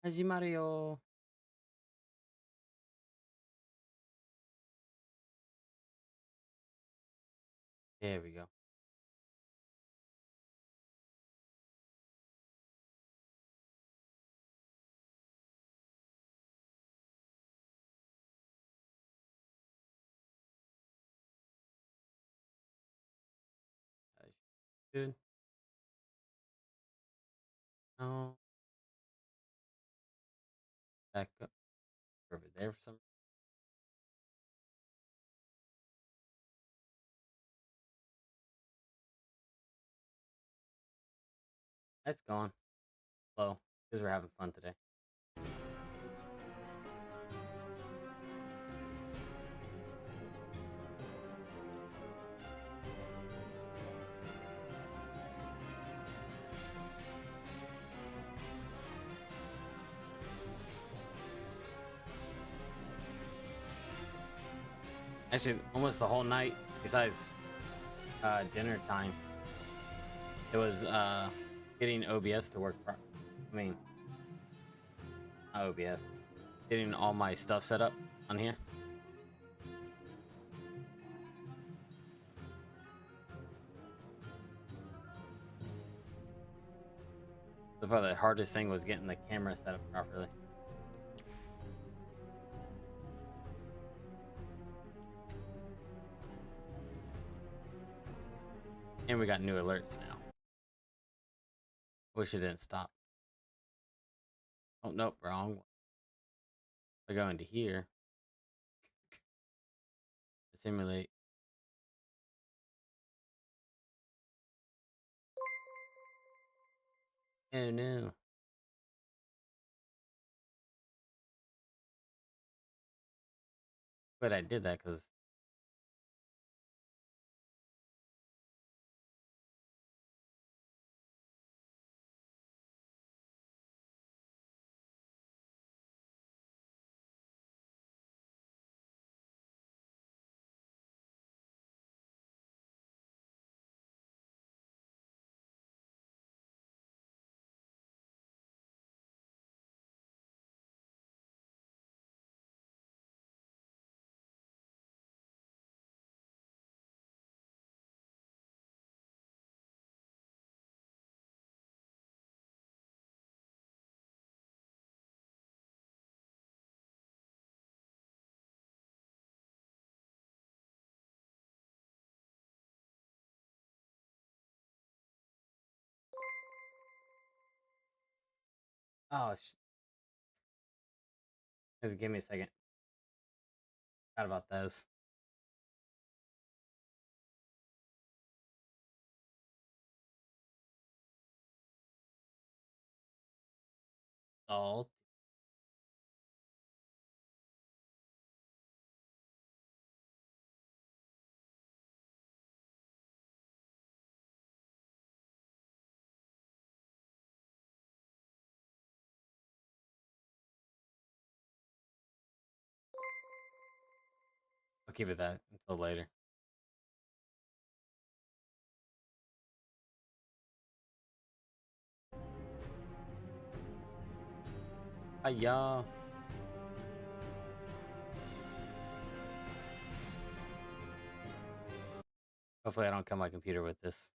始まるよ。There we go. That's good. No, back up over there for some. That's gone. Slow. Because we're having fun today. Actually, almost the whole night, besides dinner time, it was getting OBS to work. I mean, not OBS. Getting all my stuff set up on here. So far, the hardest thing was getting the camera set up properly. And we got new alerts now. Wish it didn't stop. Oh, nope, wrong one. I go into here. Simulate. Oh no. But I did that because oh, just give me a second. Forgot about those. Salt. I'll keep it that until later. Hiya. Hopefully, I don't kill my computer with this.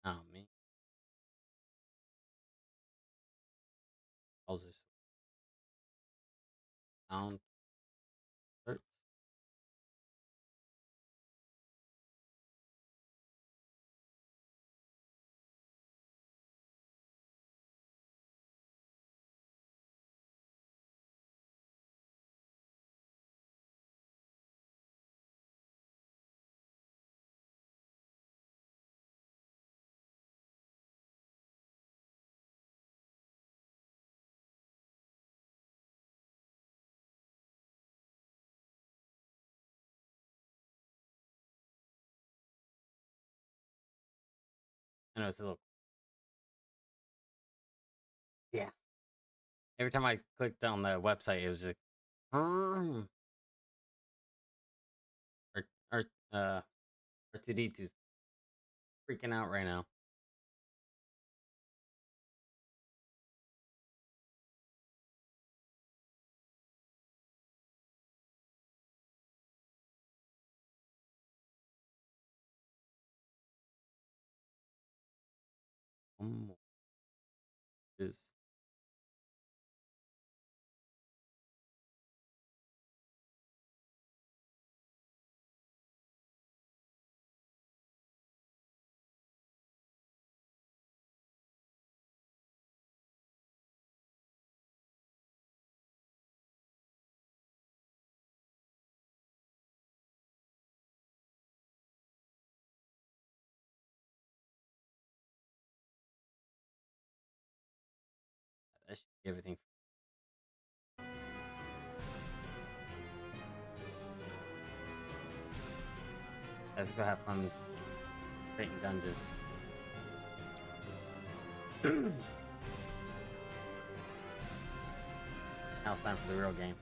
Oh man, I'll just sound hurts. know it's a little. Yeah. Every time I clicked on the website, it was just or or R2D2's freaking out right now. Is that should be everything. Let's go have fun creating dungeons. Now it's time for the real game.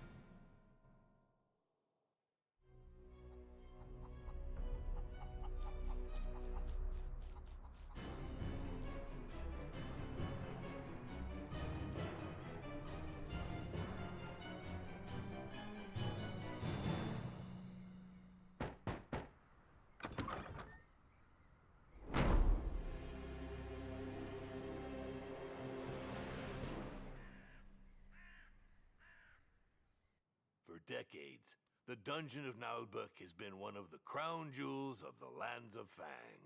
For decades, the Dungeon of Nalbuck has been one of the crown jewels of the lands of Fang.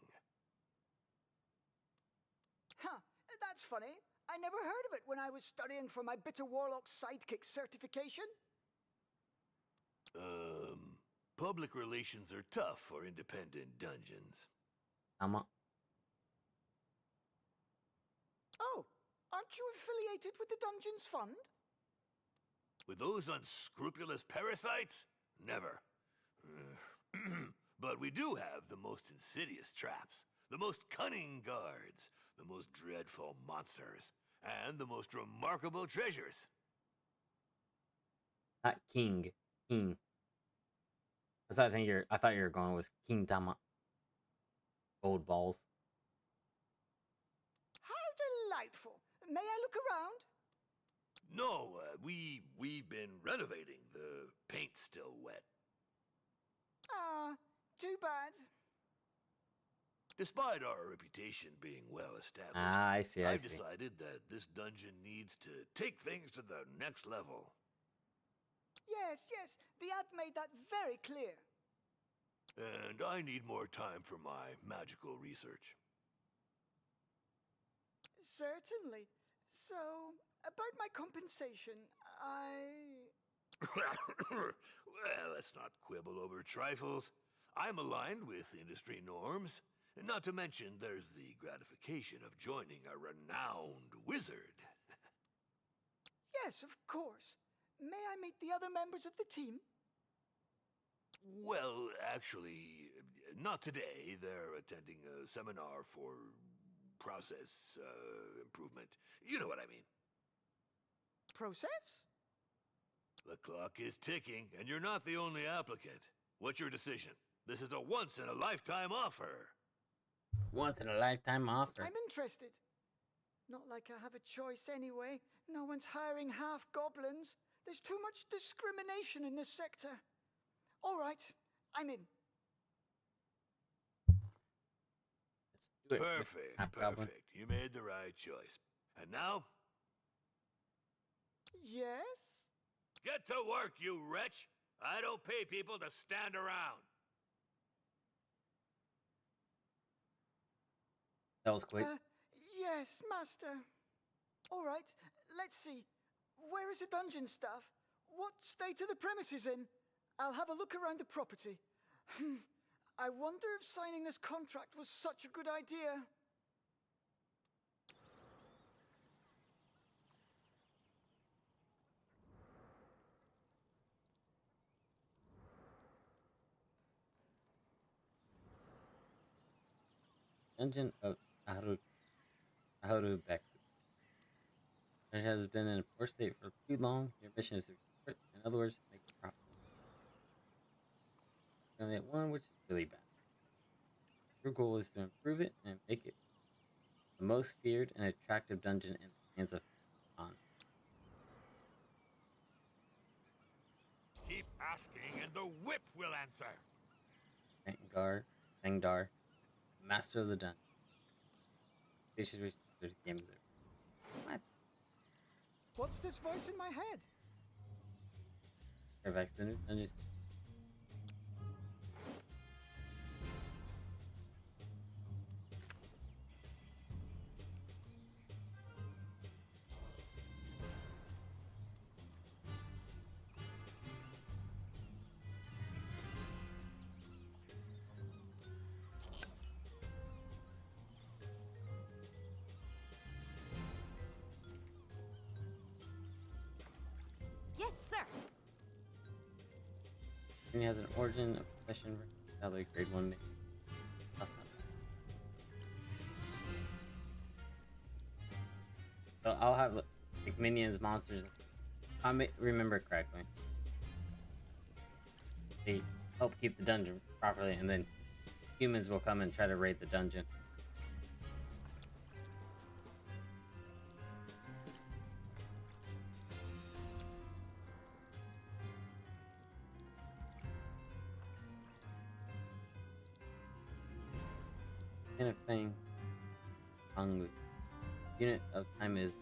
Huh, that's funny. I never heard of it when I was studying for my Bitter Warlock Sidekick certification. Public relations are tough for independent dungeons. I'm Oh, aren't you affiliated with the Dungeons Fund? With those unscrupulous parasites? Never. But we do have the most insidious traps, the most cunning guards, the most dreadful monsters, and the most remarkable treasures. not King. King. I thought you were going with King Tama. Gold balls. How delightful. May I look around? No, we've been renovating. The paint's still wet. Ah, too bad. Despite our reputation being well established, Ah, I see. I've decided that this dungeon needs to take things to the next level. Yes, the ad made that very clear. And I need more time for my magical research. Certainly. So, about my compensation, Well, let's not quibble over trifles. I'm aligned with industry norms. Not to mention, there's the gratification of joining a renowned wizard. Yes, of course. May I meet the other members of the team? Well, actually, not today. They're attending a seminar for process improvement. You know what I mean. Process? The clock is ticking, and you're not the only applicant. What's your decision? This is a once-in-a-lifetime offer. Once in a lifetime offer. I'm interested. Not like I have a choice anyway. No one's hiring half goblins. There's too much discrimination in this sector. All right, I'm in. Let's do it. Perfect, perfect. You made the right choice. And now, Yes? get to work, you wretch! I don't pay people to stand around. That was quick. Yes, master. All right, let's see. Where is the dungeon staff? What state are the premises in? I'll have a look around the property. I wonder if signing this contract was such a good idea. Dungeon of Aharu Beku. It has been in a poor state for too long. Your mission is to restore it. In other words, make it profitable. Only at one, which is really bad. Your goal is to improve it and make it the most feared and attractive dungeon in the hands of Khan. Keep asking and the whip will answer. Fengdar, master of the dungeon. There's games there. What? What's this voice in my head? Fairfax, the new dungeon. Yes, sir. And he has an origin, a profession, salary, grade 1 maybe. That's not bad. So I'll have like minions, monsters. If I remember correctly, they help keep the dungeon properly, and then humans will come and try to raid the dungeon. Kind of thing. Hungry. Unit of time is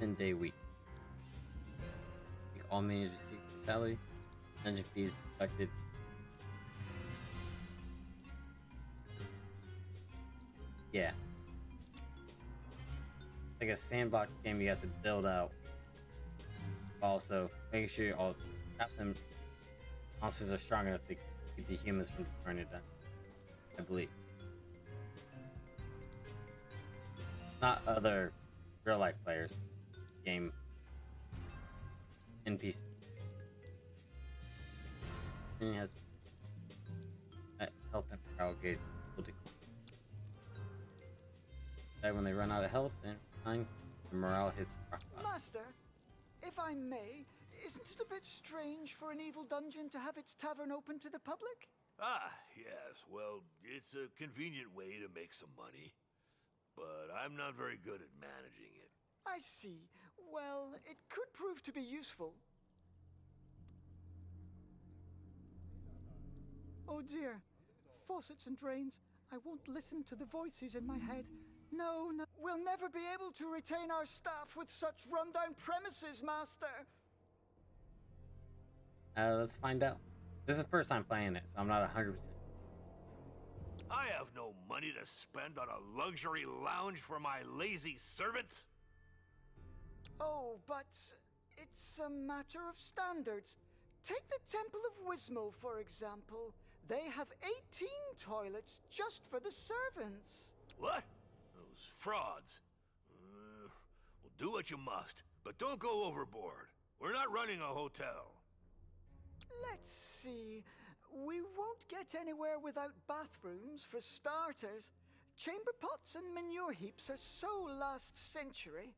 10-day week. All minions receive their salary. Dungeon fees deducted. Yeah. Like a sandbox game you have to build out. Also, making sure all traps and monsters are strong enough to keep the humans from destroying it. I believe. Not other real life players. Game NPC. And it has health and morale gauge will decline. That when they run out of health and time, the morale hits rock bottom. Master, if I may, isn't it a bit strange for an evil dungeon to have its tavern open to the public? Ah, yes. Well, it's a convenient way to make some money. But I'm not very good at managing it. I see. Well, it could prove to be useful. Oh dear. Faucets and drains. I won't listen to the voices in my head. No, no. We'll never be able to retain our staff with such rundown premises, Master. Let's find out. This is the first time playing it, so I'm not 100%. I have no money to spend on a luxury lounge for my lazy servants. Oh, but it's a matter of standards. Take the Temple of Wismo, for example. They have 18 toilets just for the servants. What? Those frauds. Well, do what you must, but don't go overboard. We're not running a hotel. Let's see. We won't get anywhere without bathrooms, for starters. Chamber pots and manure heaps are so last century.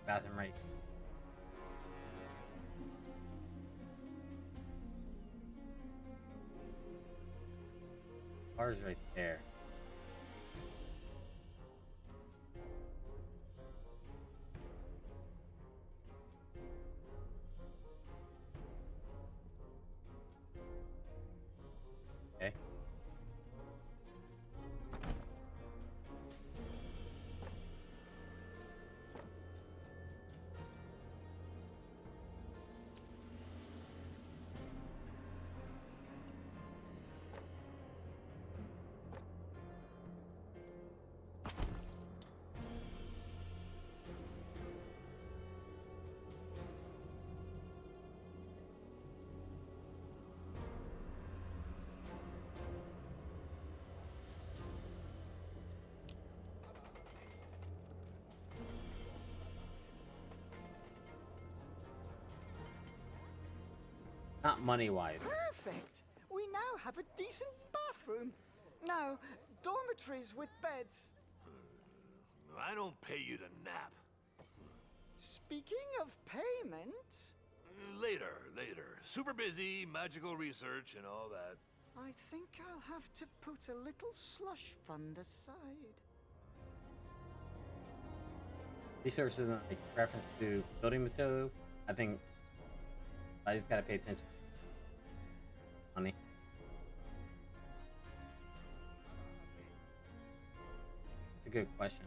Bathroom right. Bar's right there. Okay. Not money-wise. Perfect. We now have a decent bathroom. Now, dormitories with beds. I don't pay you to nap. Speaking of payment, Later. Super busy, magical research and all that. I think I'll have to put a little slush fund aside. Resources in like reference to building materials. I think I just gotta pay attention. Money. That's a good question.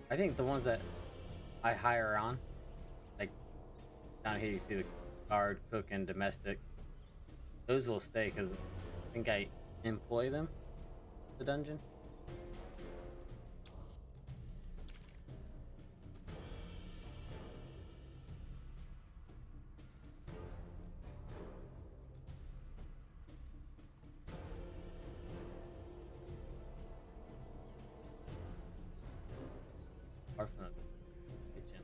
I think the ones that I hire on, like down here you see the guard, cook, and domestic. Those will stay because I think I employ them. The dungeon. Apart from the kitchen.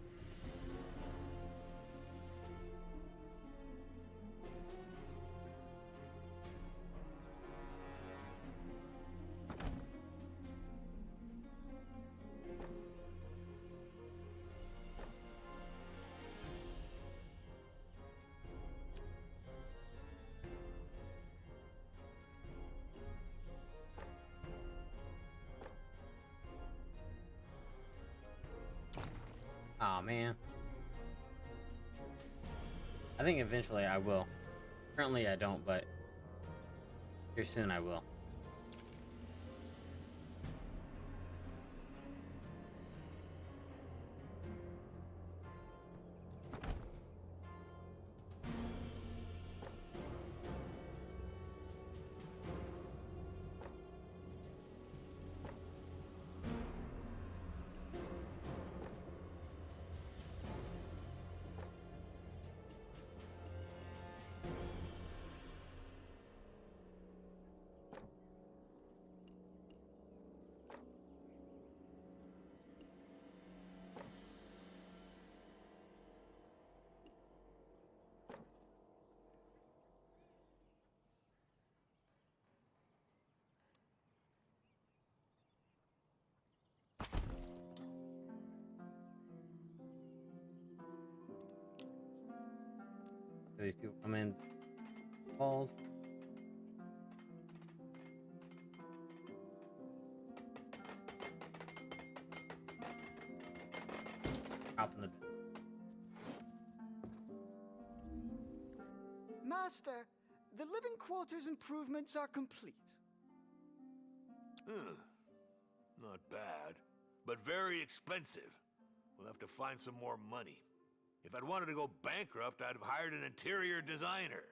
Aw, man. I think eventually I will. Currently I don't, but here soon I will. So these people come in halls. Hop in the Master, the living quarters improvements are complete. Not bad, but very expensive. We'll have to find some more money. If I'd wanted to go bankrupt, I'd have hired an interior designer.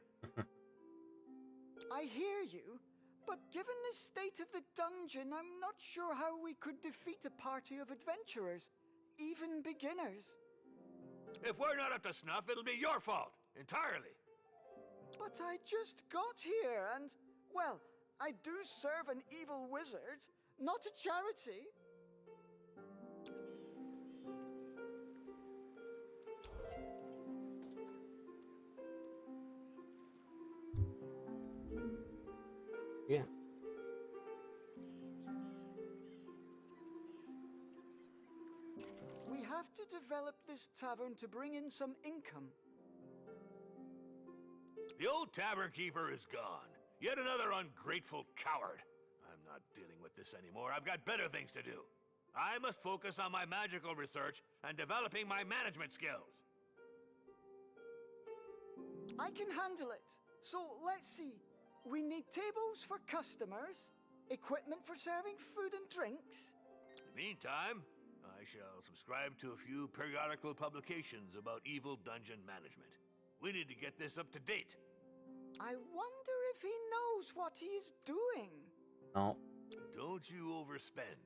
I hear you, but given the state of the dungeon, I'm not sure how we could defeat a party of adventurers, even beginners. If we're not up to snuff, it'll be your fault, entirely. But I just got here and, well, I do serve an evil wizard, not a charity. Yeah. We have to develop this tavern to bring in some income. The old tavern keeper is gone. Yet another ungrateful coward. I'm not dealing with this anymore. I've got better things to do. I must focus on my magical research and developing my management skills. I can handle it. So let's see. We need tables for customers, equipment for serving food and drinks. In the meantime, I shall subscribe to a few periodical publications about evil dungeon management. We need to get this up to date. I wonder if he knows what he is doing. No. Don't you overspend.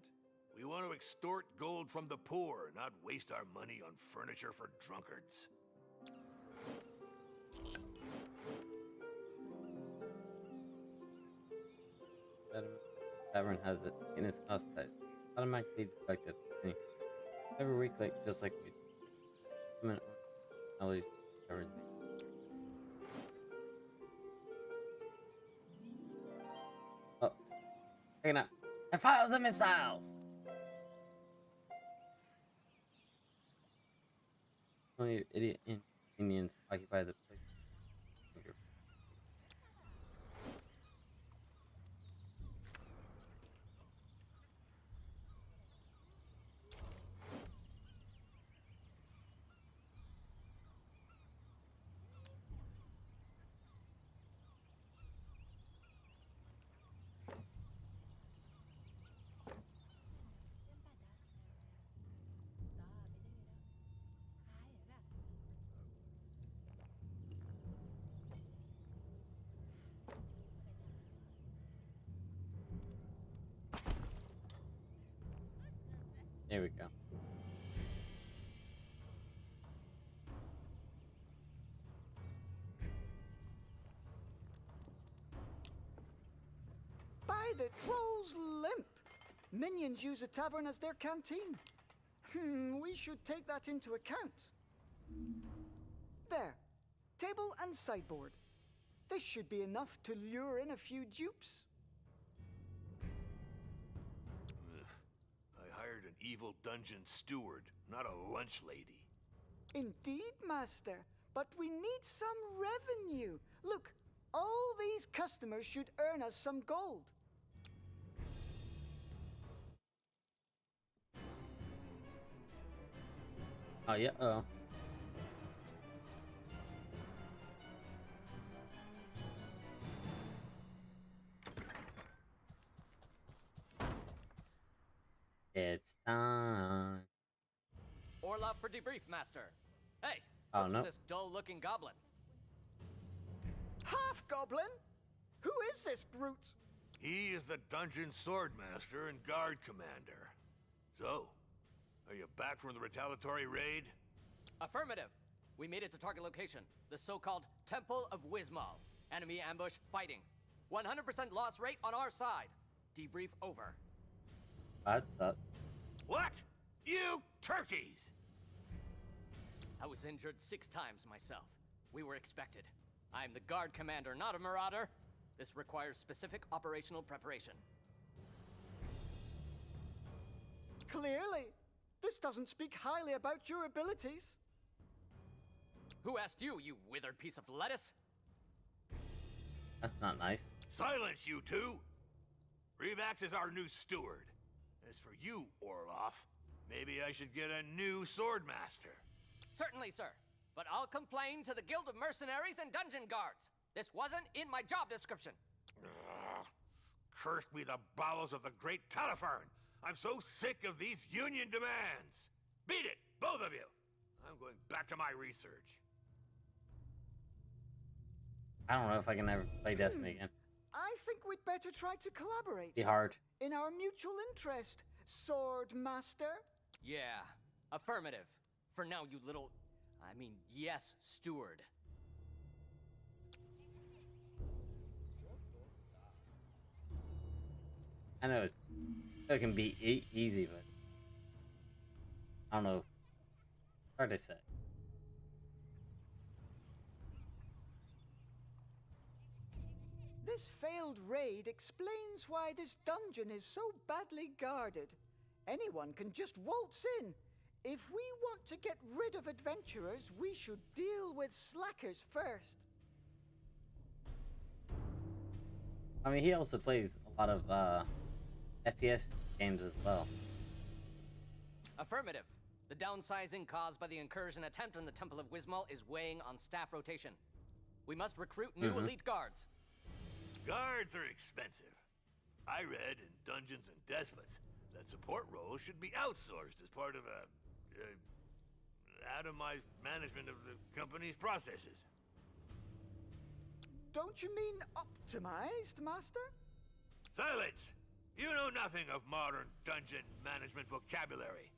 We want to extort gold from the poor, not waste our money on furniture for drunkards. Tavern has it in its cost that automatically deducted from me every week, like just like we. At least everything. Oh, hang on. And files the missiles. Only idiot Indians occupy the place. There we go. By the Troll's Limp! Minions use a tavern as their canteen. We should take that into account. There. Table and sideboard. This should be enough to lure in a few dupes. I hired an evil dungeon steward, not a lunch lady. Indeed, Master. But we need some revenue. Look, all these customers should earn us some gold. Oh yeah. Oh. It's time. Orlov for debrief, Master. Hey, Oh, what's no. with this dull-looking goblin? Half-goblin? Who is this brute? He is the dungeon sword master and guard commander. So, are you back from the retaliatory raid? Affirmative. We made it to target location, the so-called Temple of Wismal. Enemy ambush fighting. 100% loss rate on our side. Debrief over. That sucks. What? You turkeys! I was injured 6 times myself. We were expected. I'm the guard commander, not a marauder. This requires specific operational preparation. Clearly. This doesn't speak highly about your abilities. Who asked you, you withered piece of lettuce? That's not nice. Silence, you two! Revax is our new steward. As for you, Orloff, maybe I should get a new sword master. Certainly, sir. But I'll complain to the Guild of Mercenaries and Dungeon Guards. This wasn't in my job description. Ugh. Cursed be the bowels of the great Talifern! I'm so sick of these union demands! Beat it, both of you! I'm going back to my research. I don't know if I can ever play Destiny again. I think we'd better try to collaborate. Be hard. In our mutual interest, Sword Master. Yeah, affirmative. For now, you little... yes, steward. I know it can be easy, but I don't know. Hard to say. This failed raid explains why this dungeon is so badly guarded. Anyone can just waltz in. If we want to get rid of adventurers, we should deal with slackers first. I mean, he also plays a lot of FPS games as well. Affirmative. The downsizing caused by the incursion attempt on the Temple of Wismal is weighing on staff rotation. We must recruit new elite guards. Guards are expensive. I read in Dungeons and Despots that support roles should be outsourced as part of a atomized management of the company's processes. Don't you mean optimized, Master? Silence! You know nothing of modern dungeon management vocabulary.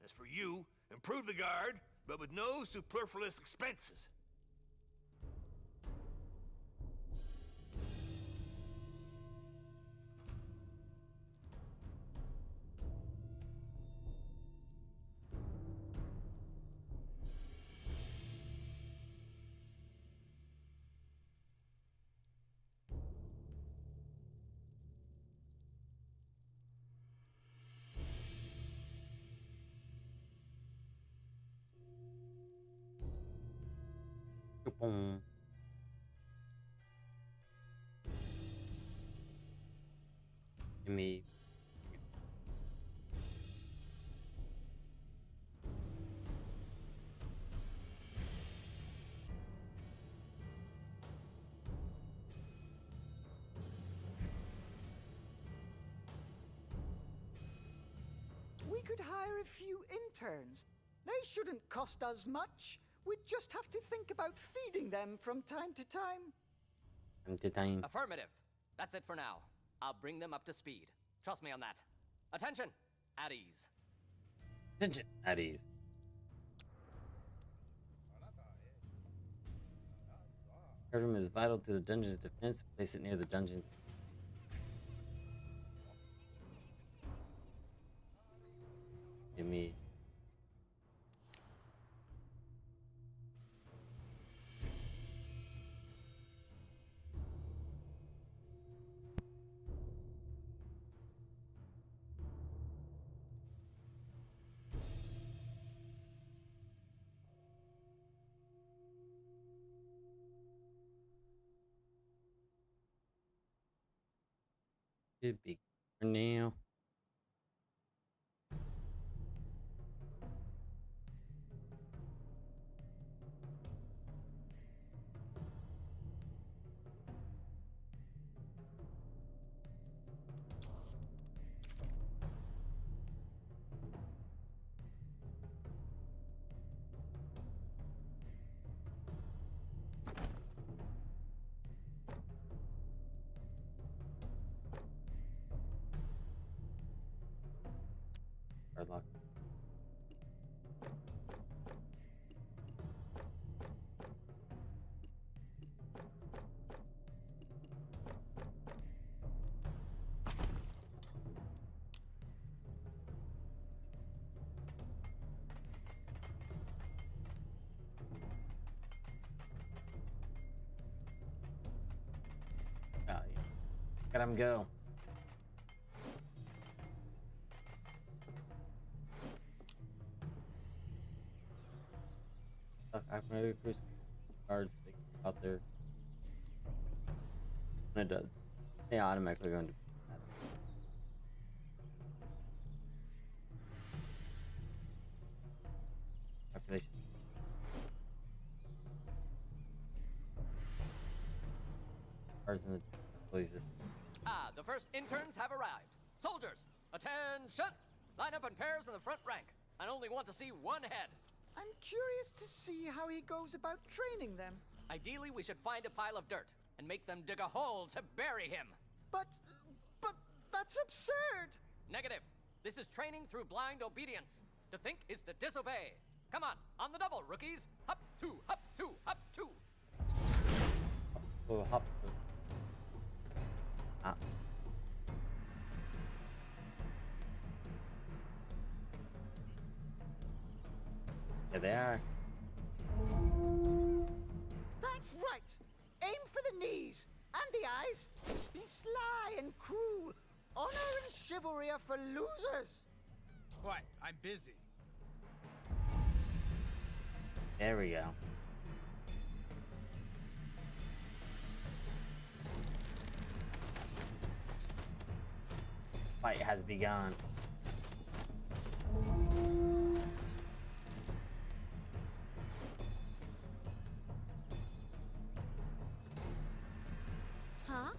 As for you, improve the guard, but with no superfluous expenses. Boom. Give me. We could hire a few interns. They shouldn't cost us much. We'd just have to think about feeding them from time to time. Entertain. Affirmative. That's it for now. I'll bring them up to speed. Trust me on that. Attention! At ease. Attention. At ease. Guard room is vital to the dungeon's defense. Place it near the dungeon. Give me. Should be for now. Hard lock. Oh, yeah. Let him go. Maybe push cards they out there. And it does. They automatically go into that. Population. Cards in the police system. Ah, the first interns have arrived. Soldiers, attention! Line up in pairs in the front rank. I only want to see one head. I'm curious to see how he goes about training them. Ideally, we should find a pile of dirt and make them dig a hole to bury him. But that's absurd! Negative. This is training through blind obedience. To think is to disobey. Come on the double, rookies. Hop, two, hop, two, hop, two. Oh, hop. Ah. There they are. That's right! Aim for the knees and the eyes. Be sly and cruel. Honor and chivalry are for losers. What? I'm busy. There we go. Fight has begun. Huh?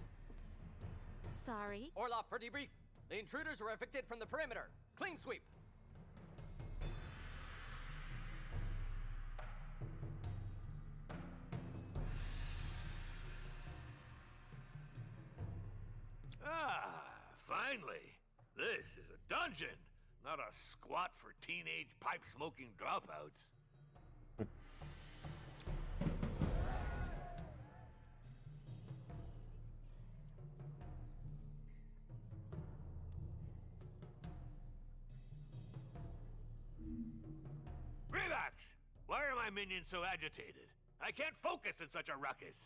Sorry. Orloff for debrief. The intruders were evicted from the perimeter. Clean sweep. Ah, finally. This is a dungeon, not a squat for teenage pipe-smoking dropouts. Revax! Why are my minions so agitated? I can't focus in such a ruckus.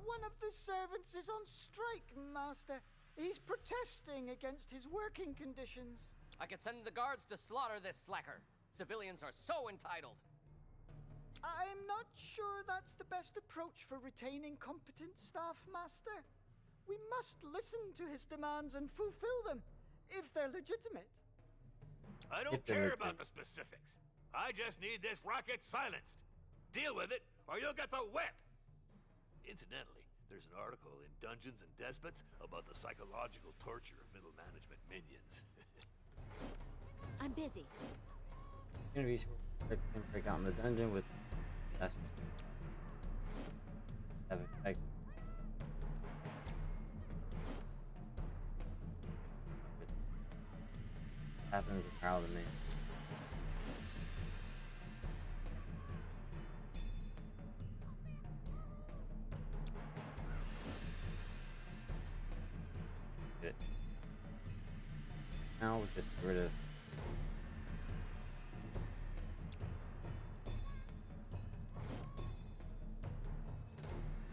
One of the servants is on strike, Master. He's protesting against his working conditions. I could send the guards to slaughter this slacker. Civilians are so entitled. I'm not sure that's the best approach for retaining competent staff, Master. We must listen to his demands and fulfill them, if they're legitimate. I don't care about the specifics. I just need this rocket silenced. Deal with it, or you'll get the whip. Incidentally, there's an article in Dungeons and Despots about the psychological torture of middle management minions. I'm busy. Communities can break out in the dungeon with that's have effect. Happens with Proud of Me. Good. Now we'll just get rid of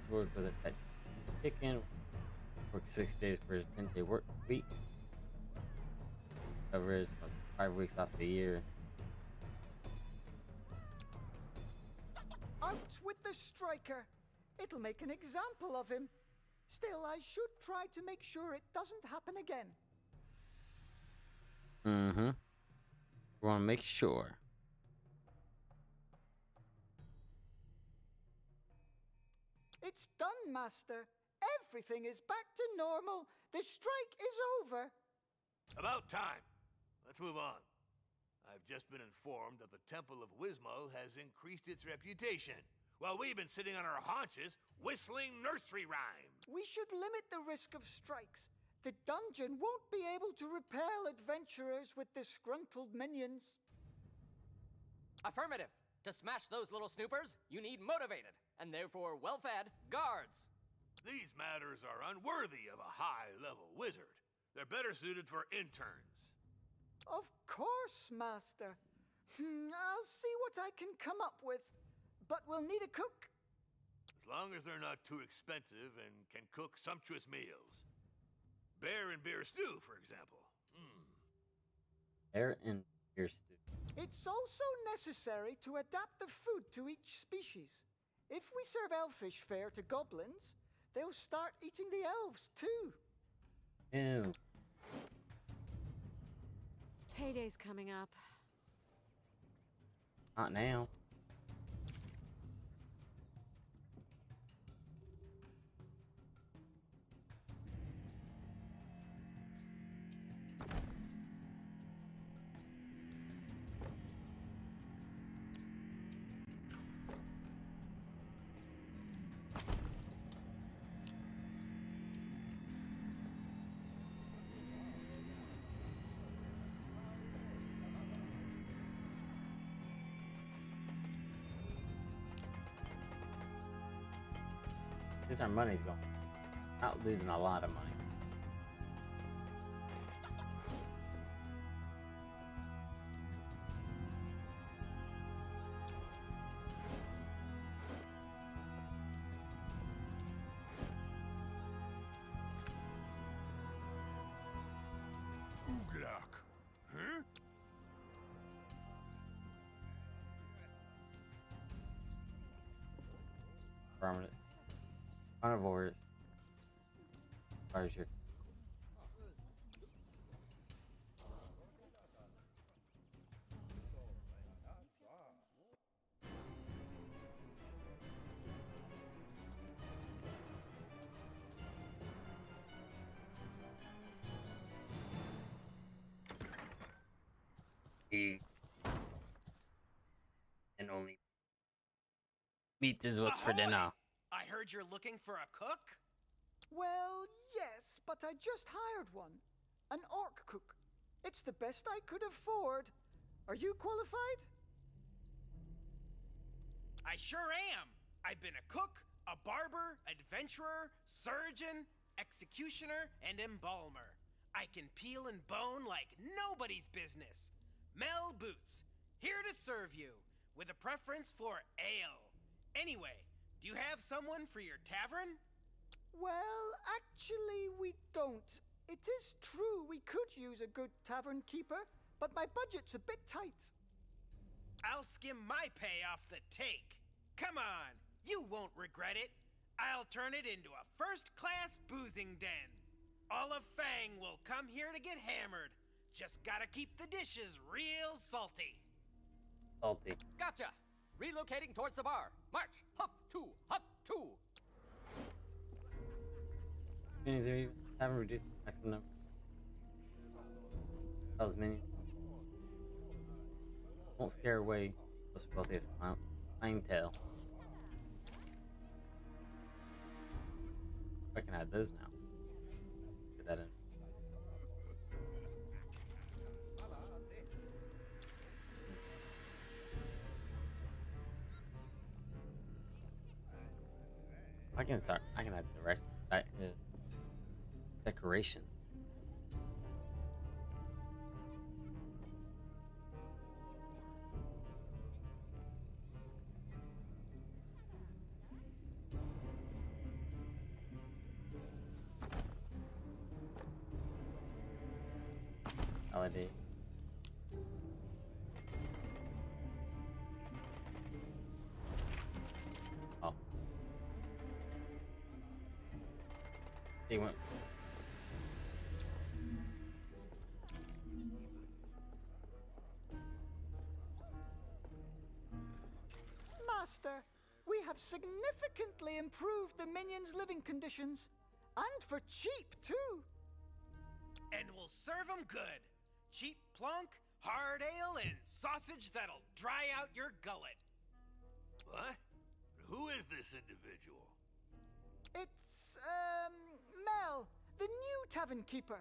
work with a pet chicken. Work 6 days per 10-day work week. Covers 5 weeks off the year. Out with the striker. It'll make an example of him. Still, I should try to make sure it doesn't happen again. Mm-hmm. We want to make sure. It's done, Master. Everything is back to normal. The strike is over. About time. Let's move on. I've just been informed that the Temple of Wismal has increased its reputation, while we've been sitting on our haunches whistling nursery rhymes. We should limit the risk of strikes. The dungeon won't be able to repel adventurers with disgruntled minions. Affirmative. To smash those little snoopers, you need motivated, and therefore well-fed, guards. These matters are unworthy of a high-level wizard. They're better suited for interns. Of course, Master. I'll see what I can come up with. But we'll need a cook. As long as they're not too expensive and can cook sumptuous meals. Bear and beer stew, for example. Bear and beer stew. It's also necessary to adapt the food to each species. If we serve elfish fare to goblins, they'll start eating the elves too. Ew. Payday's coming up. Not now. This our money's going. Not losing a lot of money. Uglak. Huh? Permanent. Carnivores. Where's your eat and only meat is what's for Ahoy! dinner. I heard you're looking for a cook? Well, yes, but I just hired one. An orc cook. It's the best I could afford. Are you qualified? I sure am. I've been a cook, a barber, adventurer, surgeon, executioner, and embalmer. I can peel and bone like nobody's business. Mel Boots, here to serve you, with a preference for ale. Anyway, do you have someone for your tavern? Well, actually, we don't. It is true we could use a good tavern keeper, but my budget's a bit tight. I'll skim my pay off the take. Come on, you won't regret it. I'll turn it into a first-class boozing den. All of Fang will come here to get hammered. Just gotta keep the dishes real salty. Salty. Gotcha! Relocating towards the bar. March! Huff two! Huff two! Minions are even haven't reduced the maximum number. That was minions. Won't scare away those wealthiest clientele. I can add those now. Get that in. I can start. I can add decoration. LED. Oh. He went. Master, we have significantly improved the minions' living conditions. And for cheap, too. And we'll serve 'em good. Cheap plunk, hard ale, and sausage that'll dry out your gullet. What? Who is this individual? It's, Mel, the new tavern keeper.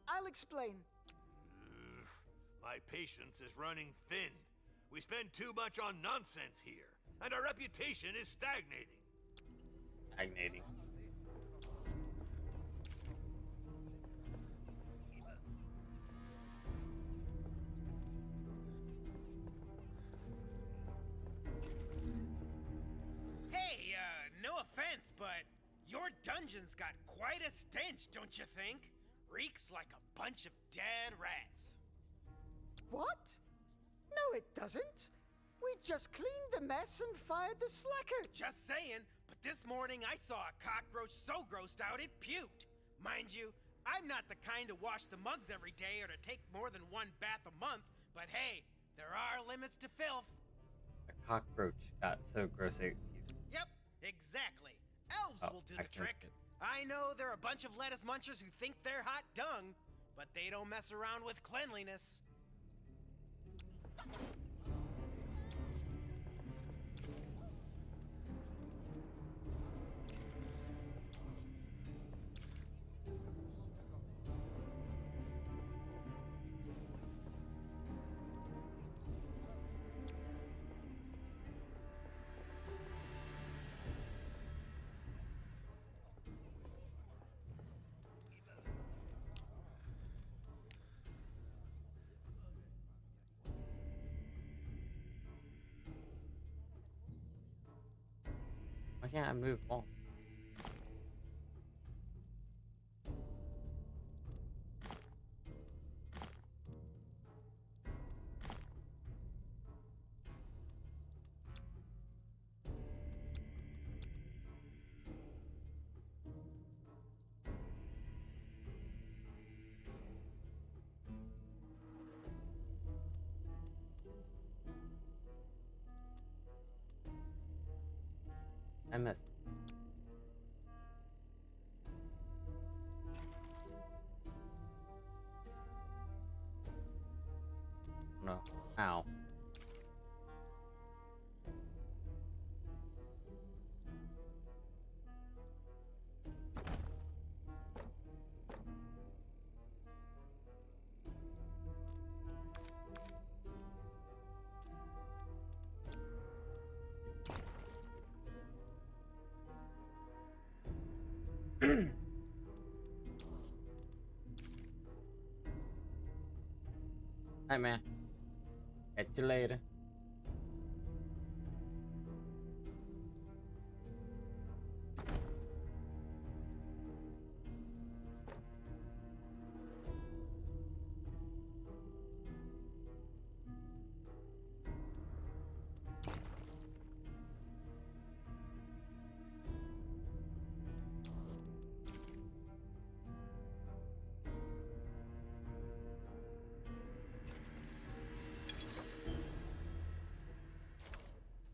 I'll explain. My patience is running thin. We spend too much on nonsense here, and our reputation is stagnating. Stagnating. Hey, no offense, but your dungeon's got quite a stench, don't you think? Reeks like a bunch of dead rats. What? No, it doesn't. We just cleaned the mess and fired the slacker. Just saying, but this morning I saw a cockroach so grossed out it puked. Mind you, I'm not the kind to wash the mugs every day or to take more than one bath a month, but hey, there are limits to filth. A cockroach got so gross it puked. Yep, exactly. Elves Oh, will do I the trick. sensed it. I know they're a bunch of lettuce munchers who think they're hot dung, but they don't mess around with cleanliness. Why can't I move walls? I missed. No. Ow. Hi, man. Catch you later.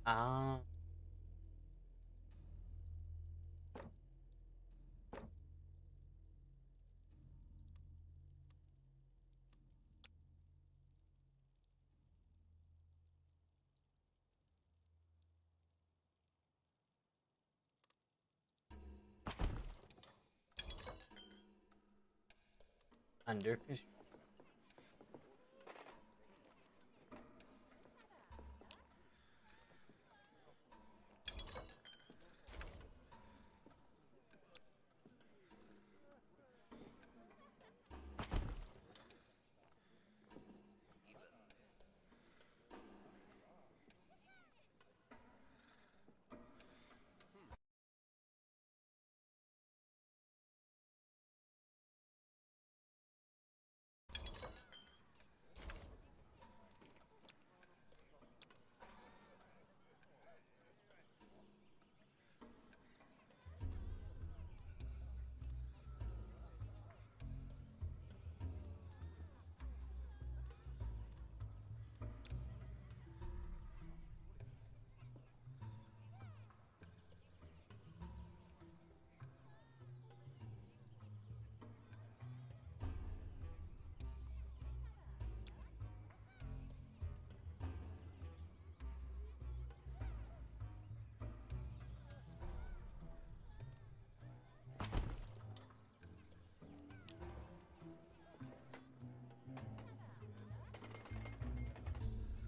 Ah. Under construction.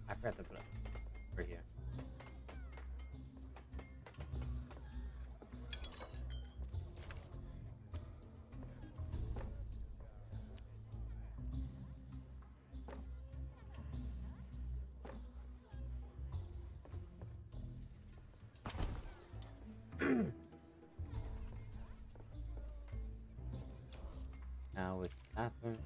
I forgot to put it over here. Now it's bathroom.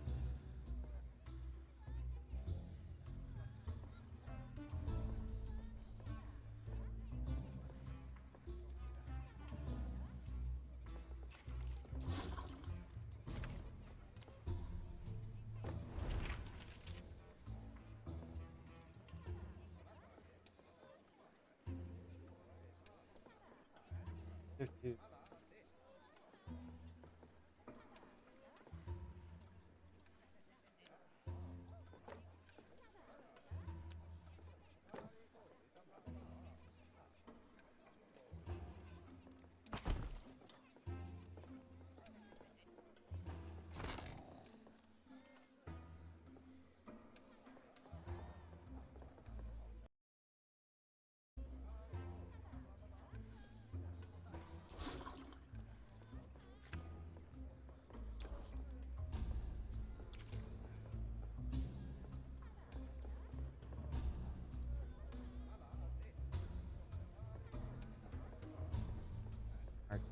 Two. Arcade.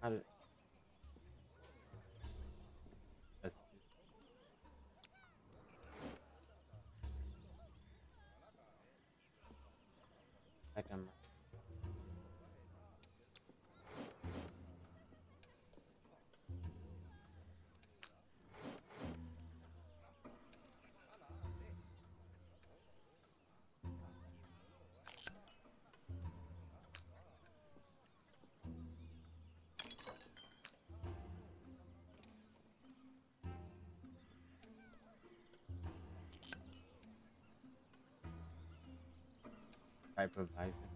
How did? Let's do- Second. Hypervisor.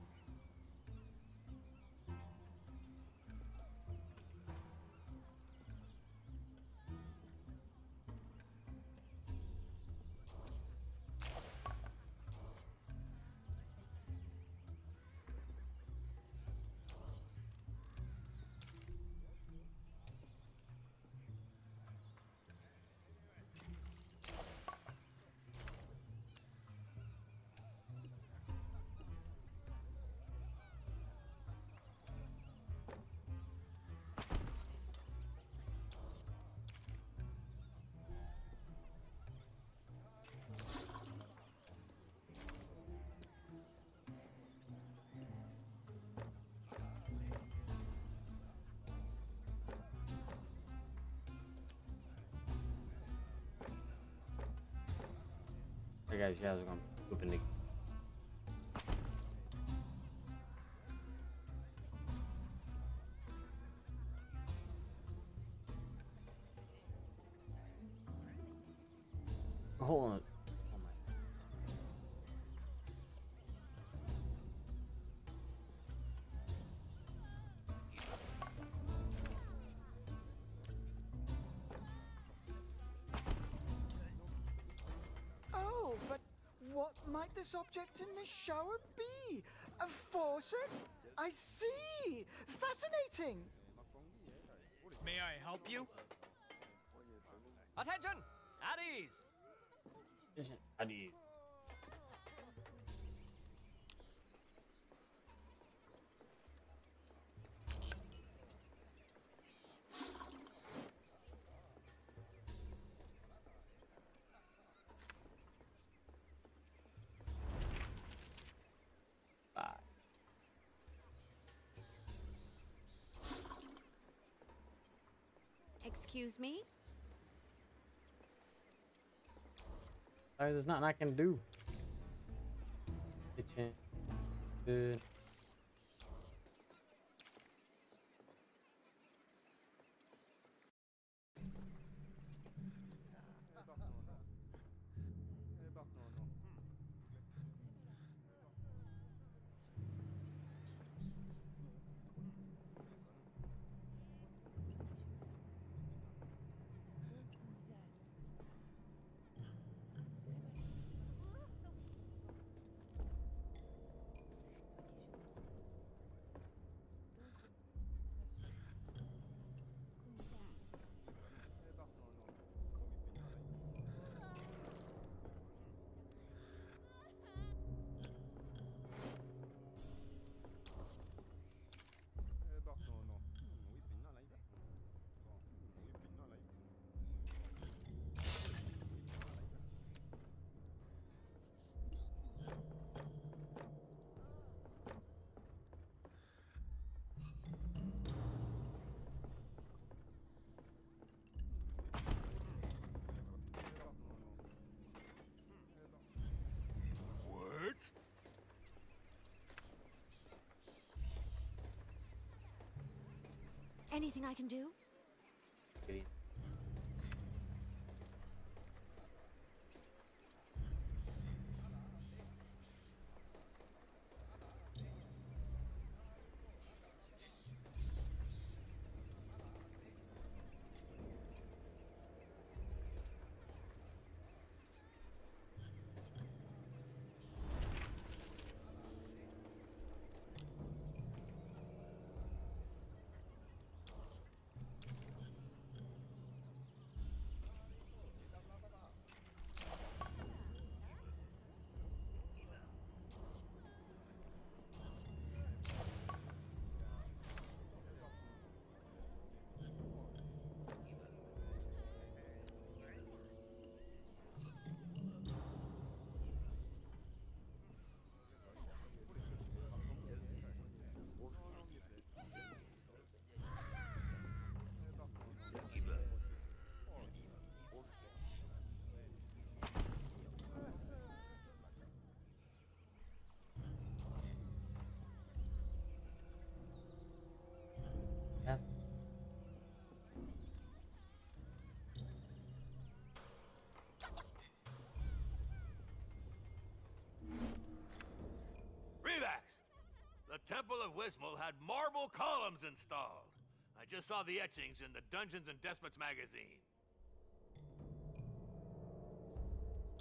Hey guys, you guys are going poop in the. Hold on. Oh my. Oh, but what might this object in the shower be? A faucet? I see! Fascinating! May I help you? Attention! At ease! How do you? Excuse me? Guys, there's nothing I can do. Kitchen. Good. What? Anything I can do? Kitty. Yeah. Revax! The Temple of Wismol had marble columns installed. I just saw the etchings in the Dungeons and Despots magazine.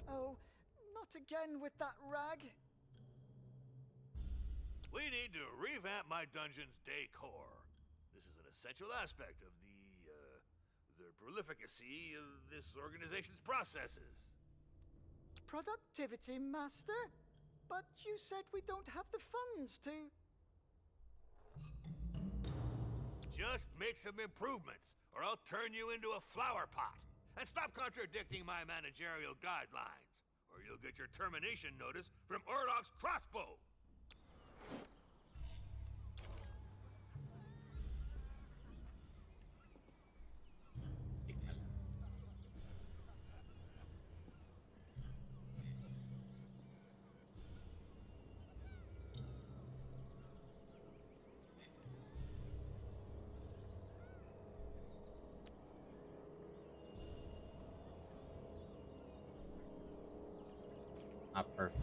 Oh, not again with that rag. We need to revamp my dungeon's decor. This is an essential aspect of the prolificacy of this organization's processes. Productivity, Master? But you said we don't have the funds to... Just make some improvements, or I'll turn you into a flower pot. And stop contradicting my managerial guidelines, or you'll get your termination notice from Orloff's crossbow. not perfect.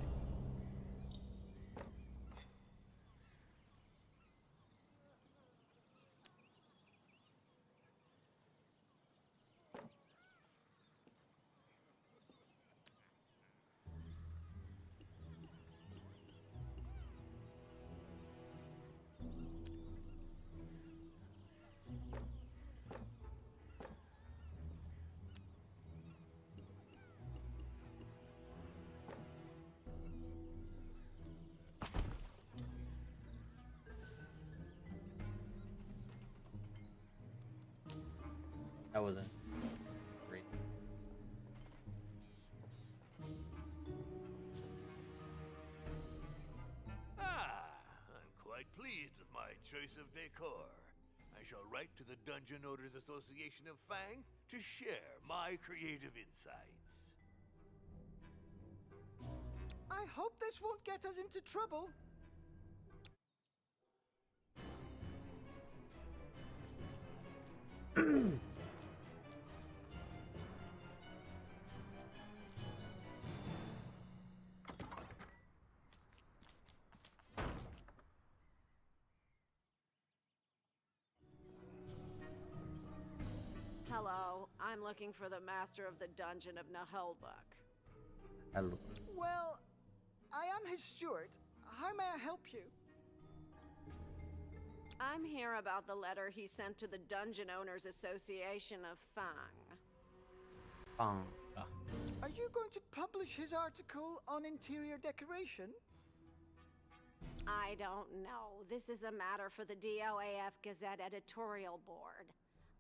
That wasn't great. I'm quite pleased with my choice of decor. I shall write to the Dungeon Owners Association of Fang to share my creative insights. I hope this won't get us into trouble. Hello, I'm looking for the master of the dungeon of Nahelbuck. Hello. Well, I am his steward. How may I help you? I'm here about the letter he sent to the Dungeon Owners Association of Fang. Bang. Are you going to publish his article on interior decoration? I don't know. This is a matter for the DOAF Gazette editorial board.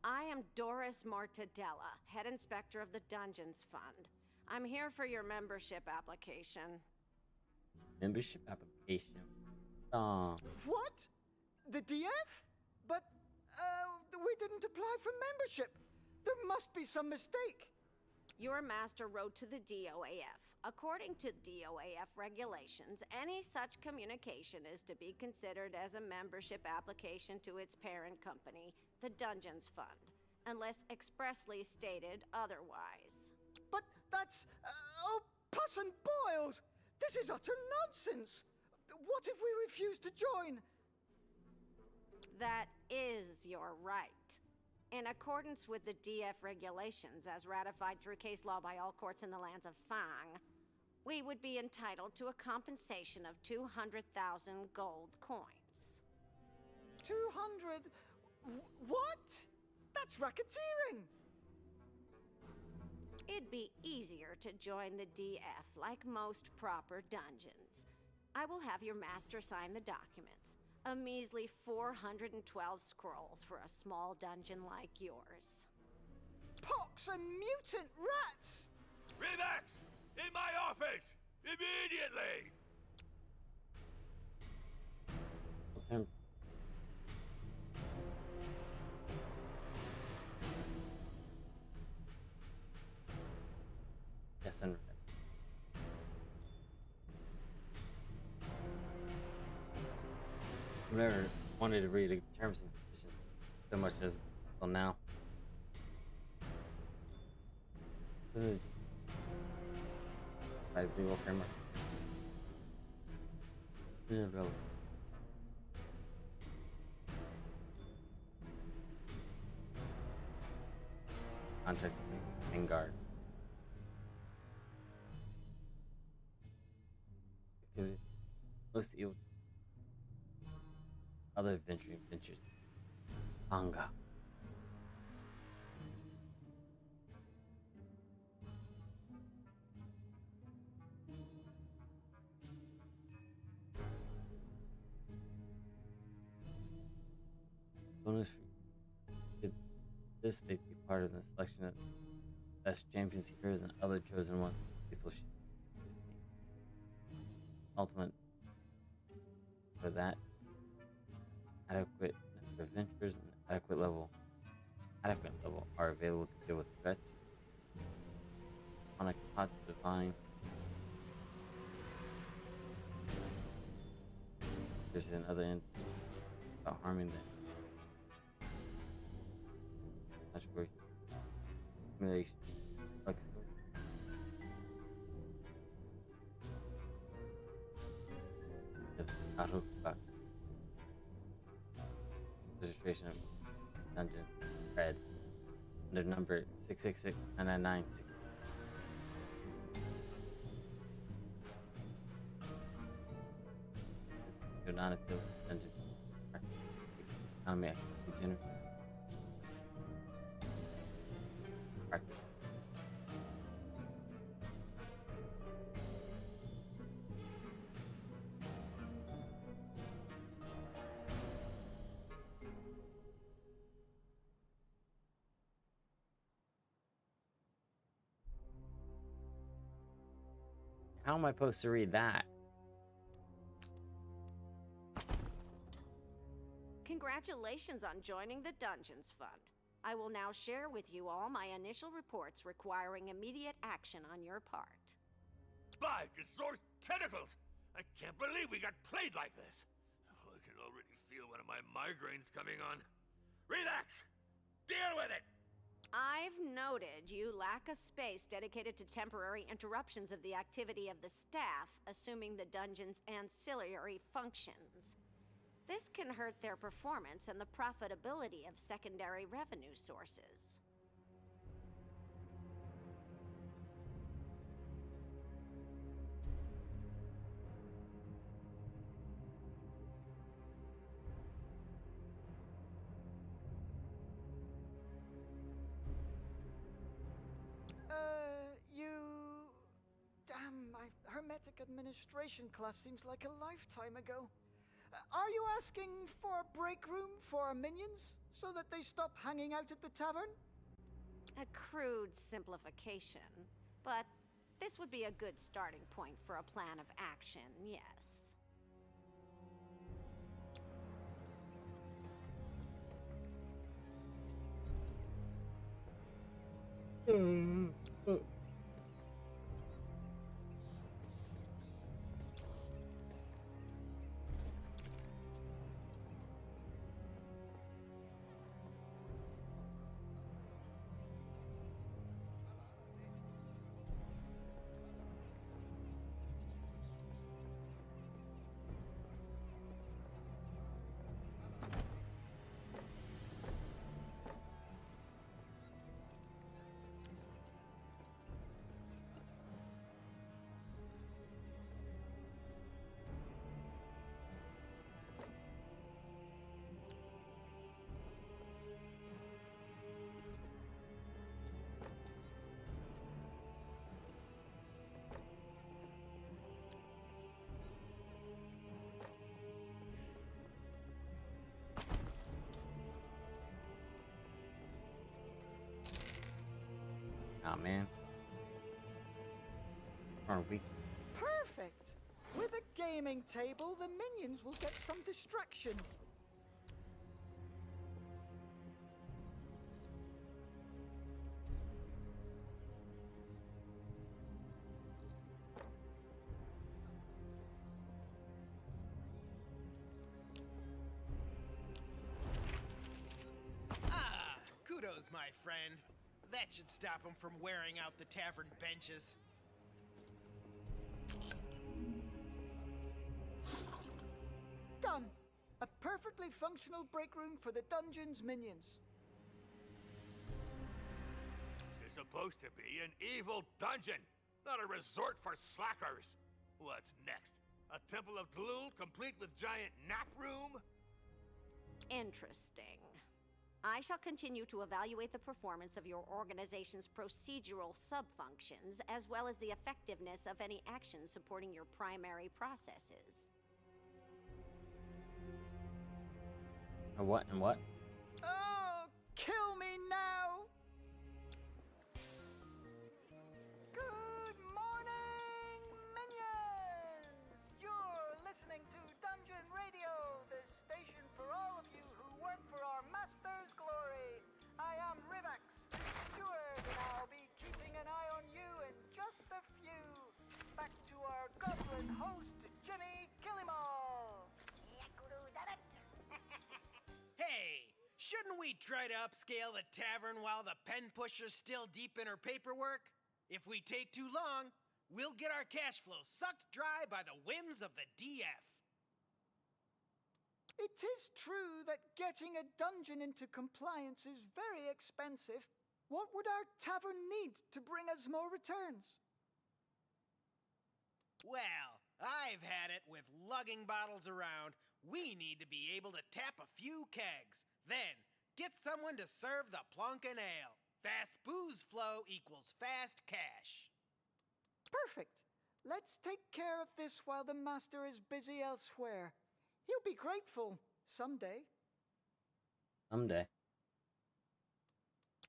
I am Doris Mortadella, head inspector of the Dungeons Fund. I'm here for your membership application. Membership application. What? The DF? But, we didn't apply for membership. There must be some mistake. Your master wrote to the DOAF. According to DOAF regulations, any such communication is to be considered as a membership application to its parent company, the Dungeons Fund, unless expressly stated otherwise. But that's... oh, pus and boils! This is utter nonsense! What if we refuse to join? That is your right. In accordance with the DF regulations as ratified through case law by all courts in the lands of Fang, we would be entitled to a compensation of 200,000 gold coins. 200... What? That's racketeering! It'd be easier to join the DF like most proper dungeons. I will have your master sign the documents. A measly 412 scrolls for a small dungeon like yours. Pox and mutant rats! Remax! In my office! Immediately! Okay. Yes, and I've never wanted to read the terms and conditions so much as till now. This is by legal framework. Yeah, really. Contract Vanguard. Activity. Most evil. Other adventuring ventures. Manga. Bonus for this, they take part of the selection of best champions, heroes, and other chosen ones. Lethal Shield 15. Ultimate for that. Adequate number of adventures and adequate level are available to deal with threats. On a cost divine. There's another end about harming them. Natural simulation. Like story. of Arukbak. Registration of dungeon red under number 666-999-6. Do not appeal to dungeon practice. Economy activity generate. Practice. How am I supposed to read that? Congratulations on joining the Dungeons Fund. I will now share with you all my initial reports requiring immediate action on your part. Spy, Gazor's tentacles! I can't believe we got played like this. Oh, I can already feel one of my migraines coming on. Relax! Deal with it! I've noted you lack a space dedicated to temporary interruptions of the activity of the staff, assuming the dungeon's ancillary functions. This can hurt their performance and the profitability of secondary revenue sources. Damn, my Hermetic Administration class seems like a lifetime ago. Are you asking for a break room for our minions, so that they stop hanging out at the tavern? A crude simplification, but this would be a good starting point for a plan of action, yes. Oh man. Are we? Perfect! With a gaming table, the minions will get some distraction. Ah, kudos, my friend. That should stop them from wearing out the tavern benches. Done! A perfectly functional break room for the dungeon's minions. This is supposed to be an evil dungeon, not a resort for slackers. What's next? A Temple of Tlul complete with giant nap room? Interesting. I shall continue to evaluate the performance of your organization's procedural sub-functions, as well as the effectiveness of any actions supporting your primary processes. A what and what? Oh, kill me now! Good morning, minions! You're listening to Dungeon Radio, the station for all of you who work for our master's glory. I am Rivax, the steward, and I'll be keeping an eye on you in just a few. Back to our goblin host, Jimmy Killimal. Hey, shouldn't we try to upscale the tavern while the pen pusher's still deep in her paperwork? If we take too long, we'll get our cash flow sucked dry by the whims of the DF. It is true that getting a dungeon into compliance is very expensive. What would our tavern need to bring us more returns? Well, I've had it with lugging bottles around. We need to be able to tap a few kegs. Then, get someone to serve the plunkin' ale. Fast booze flow equals fast cash. Perfect. Let's take care of this while the master is busy elsewhere. He'll be grateful someday. Someday.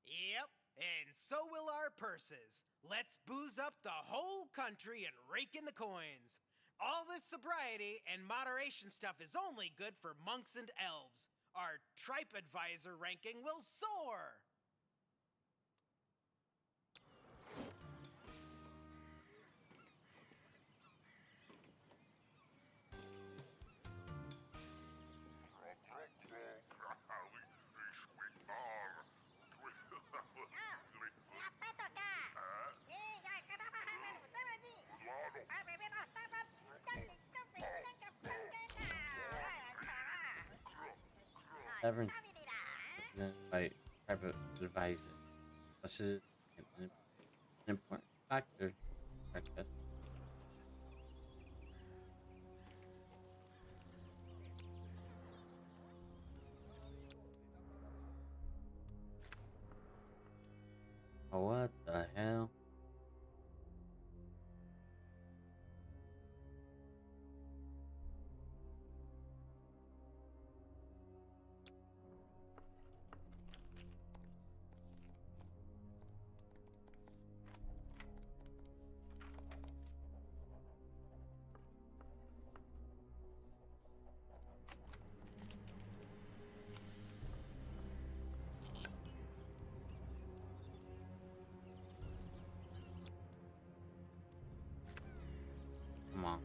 Yep, and so will our purses. Let's booze up the whole country and rake in the coins. All this sobriety and moderation stuff is only good for monks and elves. Our Tripe Advisor ranking will soar. Tavern represented by private advisor. 这是 an important factor, I guess. Oh, what the hell? Come on.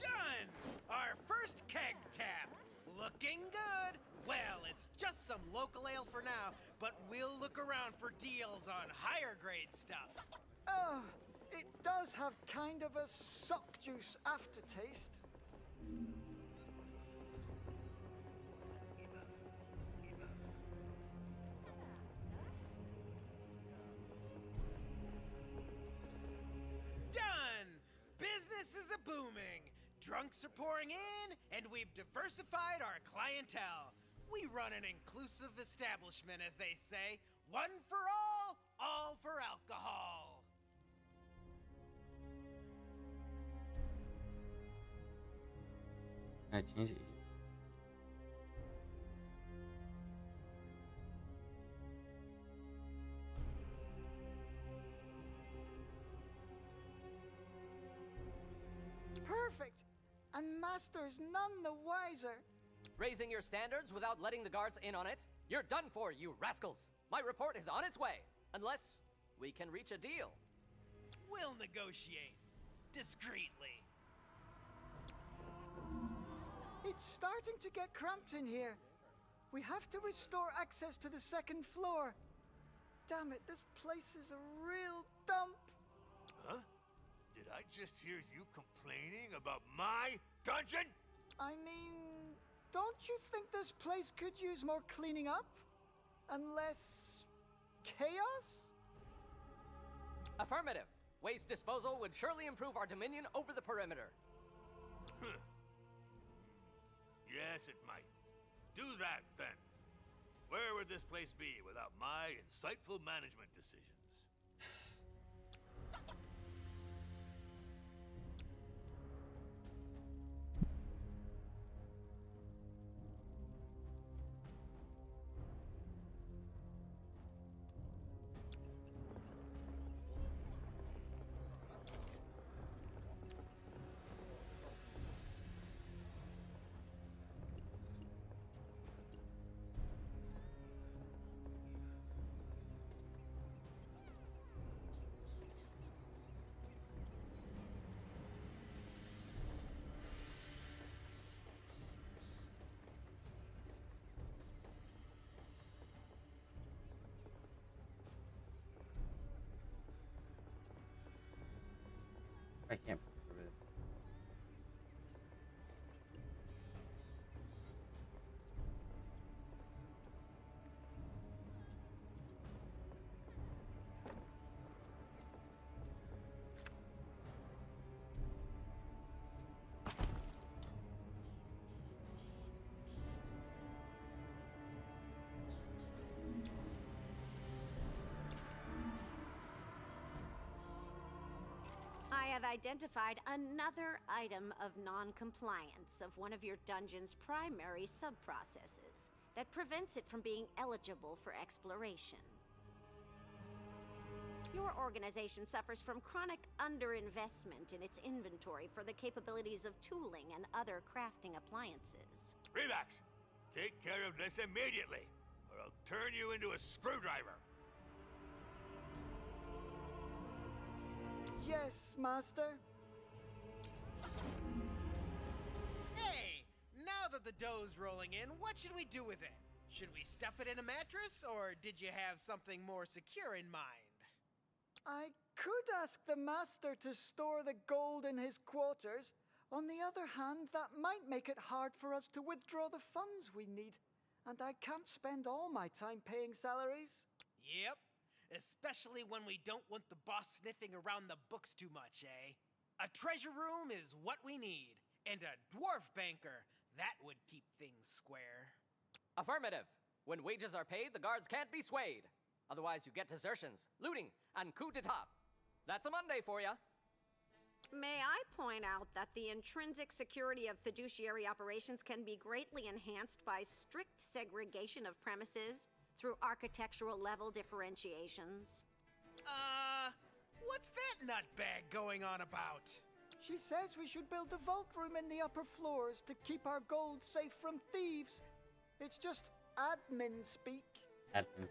Done! Our first keg tap. Looking good. Well, it's just some local ale for now, but we'll look around for deals on higher grade stuff. Oh, it does have kind of a sock juice aftertaste. Done! Business is a booming. Drunks are pouring in, and we've diversified our clientele. We run an inclusive establishment, as they say. One for all for alcohol. Can I change it? Master's none the wiser. Raising your standards without letting the guards in on it? You're done for, you rascals! My report is on its way, unless we can reach a deal. We'll negotiate. Discreetly. It's starting to get cramped in here. We have to restore access to the second floor. Damn it, this place is a real dump. Huh? Did I just hear you complaining about my dungeon? I mean, don't you think this place could use more cleaning up? Unless... chaos? Affirmative. Waste disposal would surely improve our dominion over the perimeter. Yes, it might. Do that, then. Where would this place be without my insightful management decisions? I can't prove it. I have identified another item of non-compliance of one of your dungeon's primary sub-processes that prevents it from being eligible for exploration. Your organization suffers from chronic underinvestment in its inventory for the capabilities of tooling and other crafting appliances. Relax. Take care of this immediately, or I'll turn you into a screwdriver. Yes, Master. Hey! Now that the dough's rolling in, what should we do with it? Should we stuff it in a mattress, or did you have something more secure in mind? I could ask the Master to store the gold in his quarters. On the other hand, that might make it hard for us to withdraw the funds we need. And I can't spend all my time paying salaries. Yep. Especially when we don't want the boss sniffing around the books too much, eh? A treasure room is what we need. And a dwarf banker. That would keep things square. Affirmative. When wages are paid, the guards can't be swayed. Otherwise, you get desertions, looting, and coup d'etat. That's a Monday for ya. May I point out that the intrinsic security of fiduciary operations can be greatly enhanced by strict segregation of premises through architectural level differentiations? What's that nutbag going on about? She says we should build a vault room in the upper floors to keep our gold safe from thieves. It's just admin speak. Admins.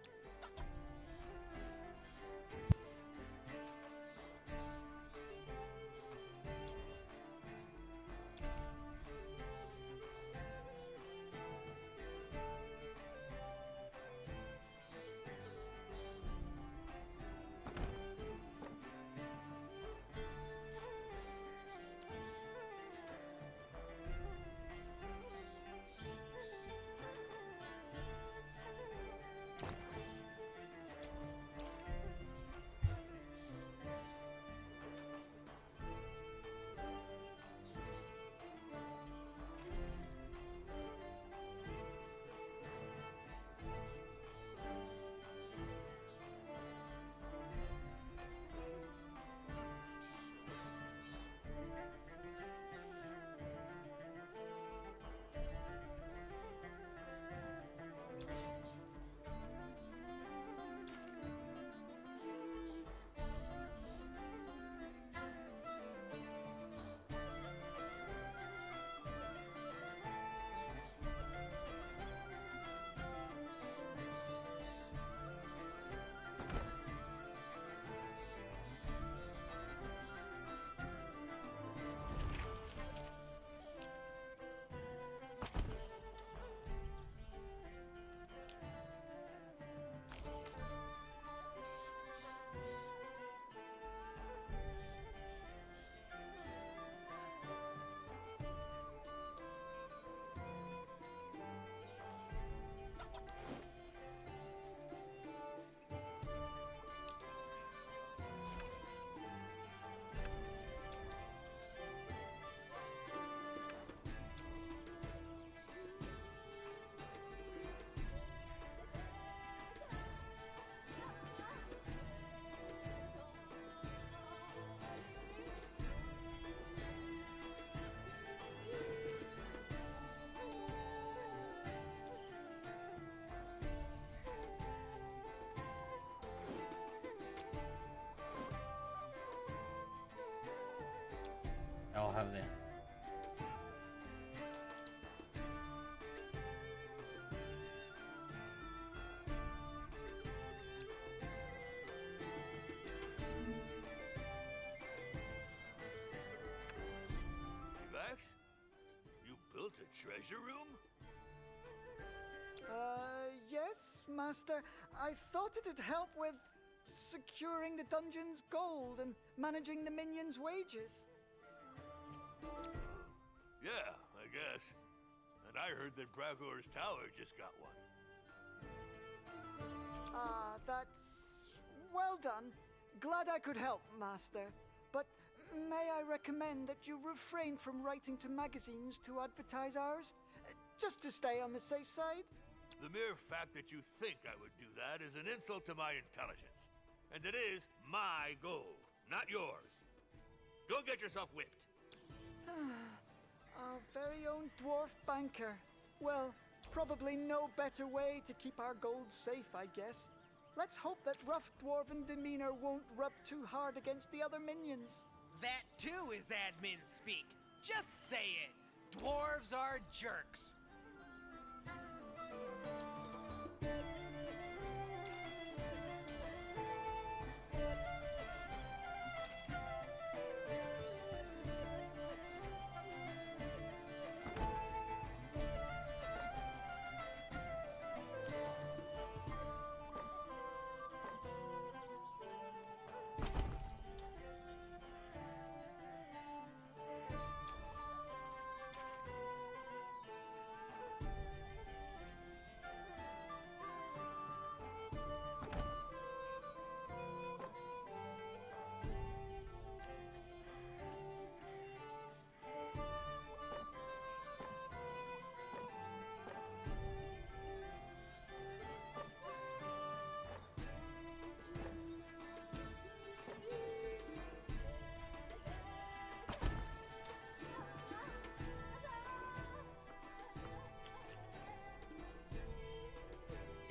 A ver. Vax, you built a treasure room? Yes, Master. I thought it'd help with securing the dungeon's gold and managing the minions' wages. Yeah, I guess. And I heard that Bragor's Tower just got one. That's well done. Glad I could help, Master. But may I recommend that you refrain from writing to magazines to advertise ours? Just to stay on the safe side? The mere fact that you think I would do that is an insult to my intelligence. And it is my goal, not yours. Go get yourself whipped. Our very own dwarf banker. Well, probably no better way to keep our gold safe, I guess. Let's hope that rough dwarven demeanor won't rub too hard against the other minions. That too is admin speak. Just say it. Dwarves are jerks.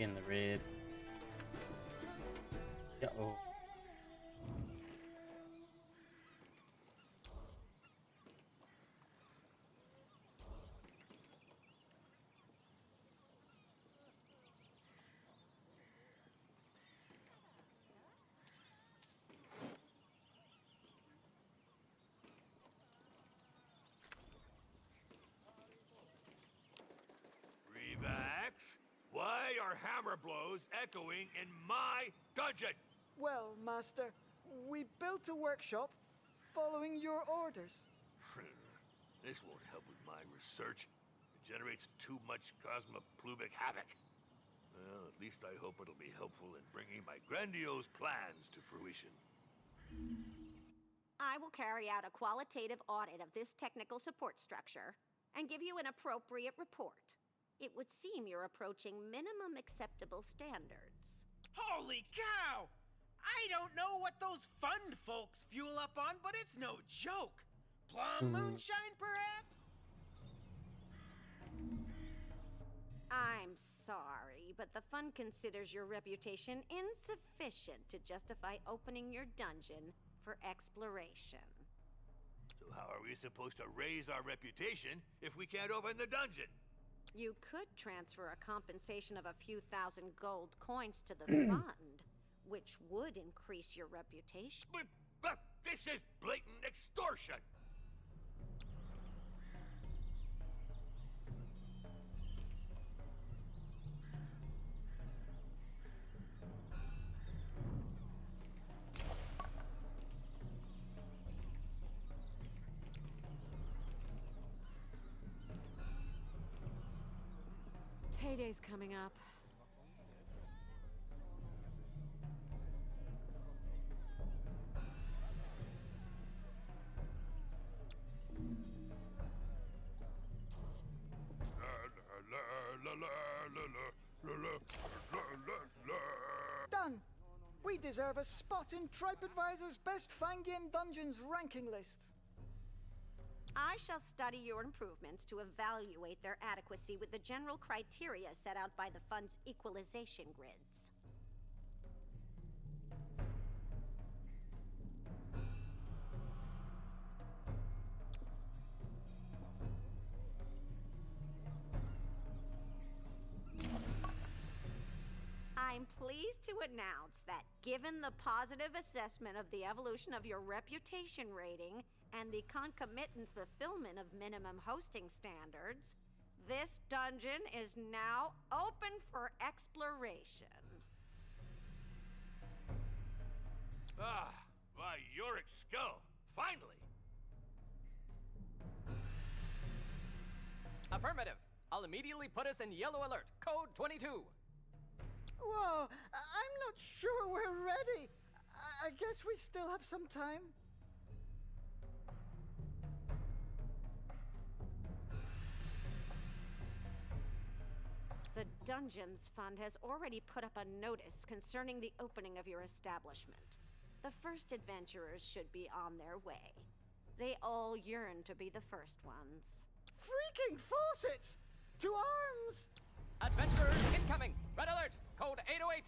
In the red. Uh-oh. Revax, why are hammer blows echoing in my dungeon? Well, Master, we built a workshop following your orders. This won't help with my research. It generates too much cosmoplubic havoc. Well, at least I hope it'll be helpful in bringing my grandiose plans to fruition. I will carry out a qualitative audit of this technical support structure and give you an appropriate report. It would seem you're approaching minimum acceptable standards. Holy cow! I don't know what those fund folks fuel up on, but it's no joke. Plum moonshine, perhaps? I'm sorry, but the fund considers your reputation insufficient to justify opening your dungeon for exploration. So how are we supposed to raise our reputation if we can't open the dungeon? You could transfer a compensation of a few thousand gold coins to the fund, which would increase your reputation. But this is blatant extortion! Payday's coming up. Done! We deserve a spot in TripAdvisor's Best Fangame Dungeons ranking list. I shall study your improvements to evaluate their adequacy with the general criteria set out by the fund's equalization grids. I'm pleased to announce that given the positive assessment of the evolution of your reputation rating and the concomitant fulfillment of minimum hosting standards, this dungeon is now open for exploration. Ah, by Yorick Skull. Finally! Affirmative. I'll immediately put us in yellow alert. Code 22. Whoa, I'm not sure we're ready. I guess we still have some time. The Dungeons Fund has already put up a notice concerning the opening of your establishment. The first adventurers should be on their way. They all yearn to be the first ones. Freaking faucets! To arms! Adventurers incoming. Red alert. Code 808.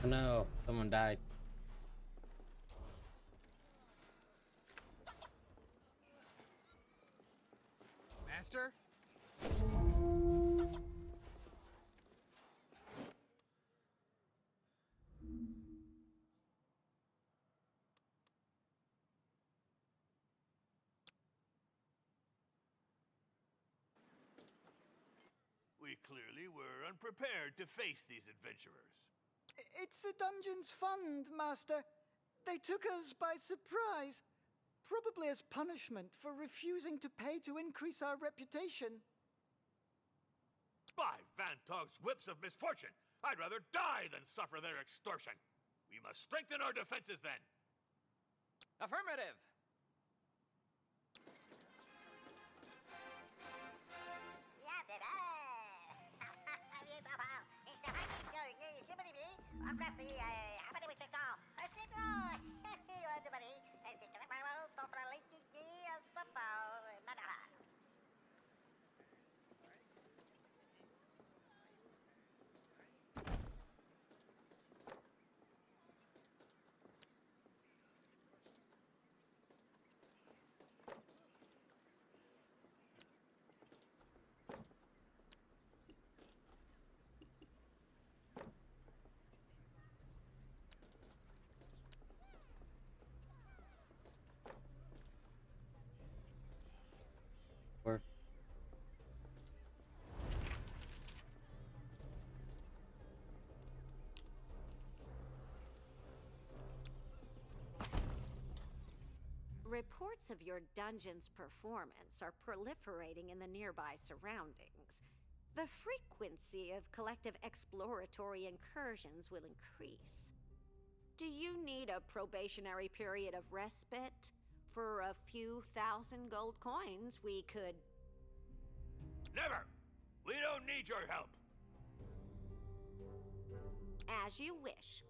Oh no, someone died. Master? We clearly were unprepared to face these adventurers. It's the Dungeons Fund, Master. They took us by surprise. Probably as punishment for refusing to pay to increase our reputation. By Van Tog's whips of misfortune! I'd rather die than suffer their extortion. We must strengthen our defenses then. Affirmative. Or Reports of your dungeon's performance are proliferating in the nearby surroundings. The frequency of collective exploratory incursions will increase. Do you need a probationary period of respite? For a few thousand gold coins, we could... Never! We don't need your help. As you wish.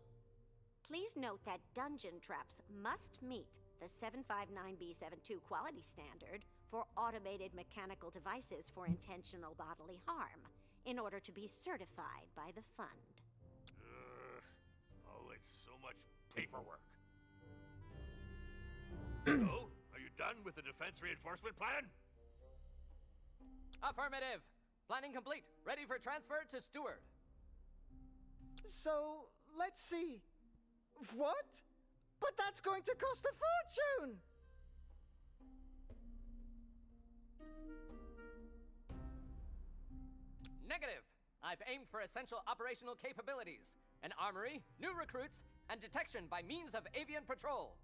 Please note that dungeon traps must meet the 759B72 quality standard for automated mechanical devices for intentional bodily harm in order to be certified by the fund. Oh, it's so much paperwork. So, are you done with the defense reinforcement plan? Affirmative. Planning complete. Ready for transfer to Steward. So, let's see. What? But that's going to cost a fortune! Negative. I've aimed for essential operational capabilities. An armory, new recruits, and detection by means of avian patrol.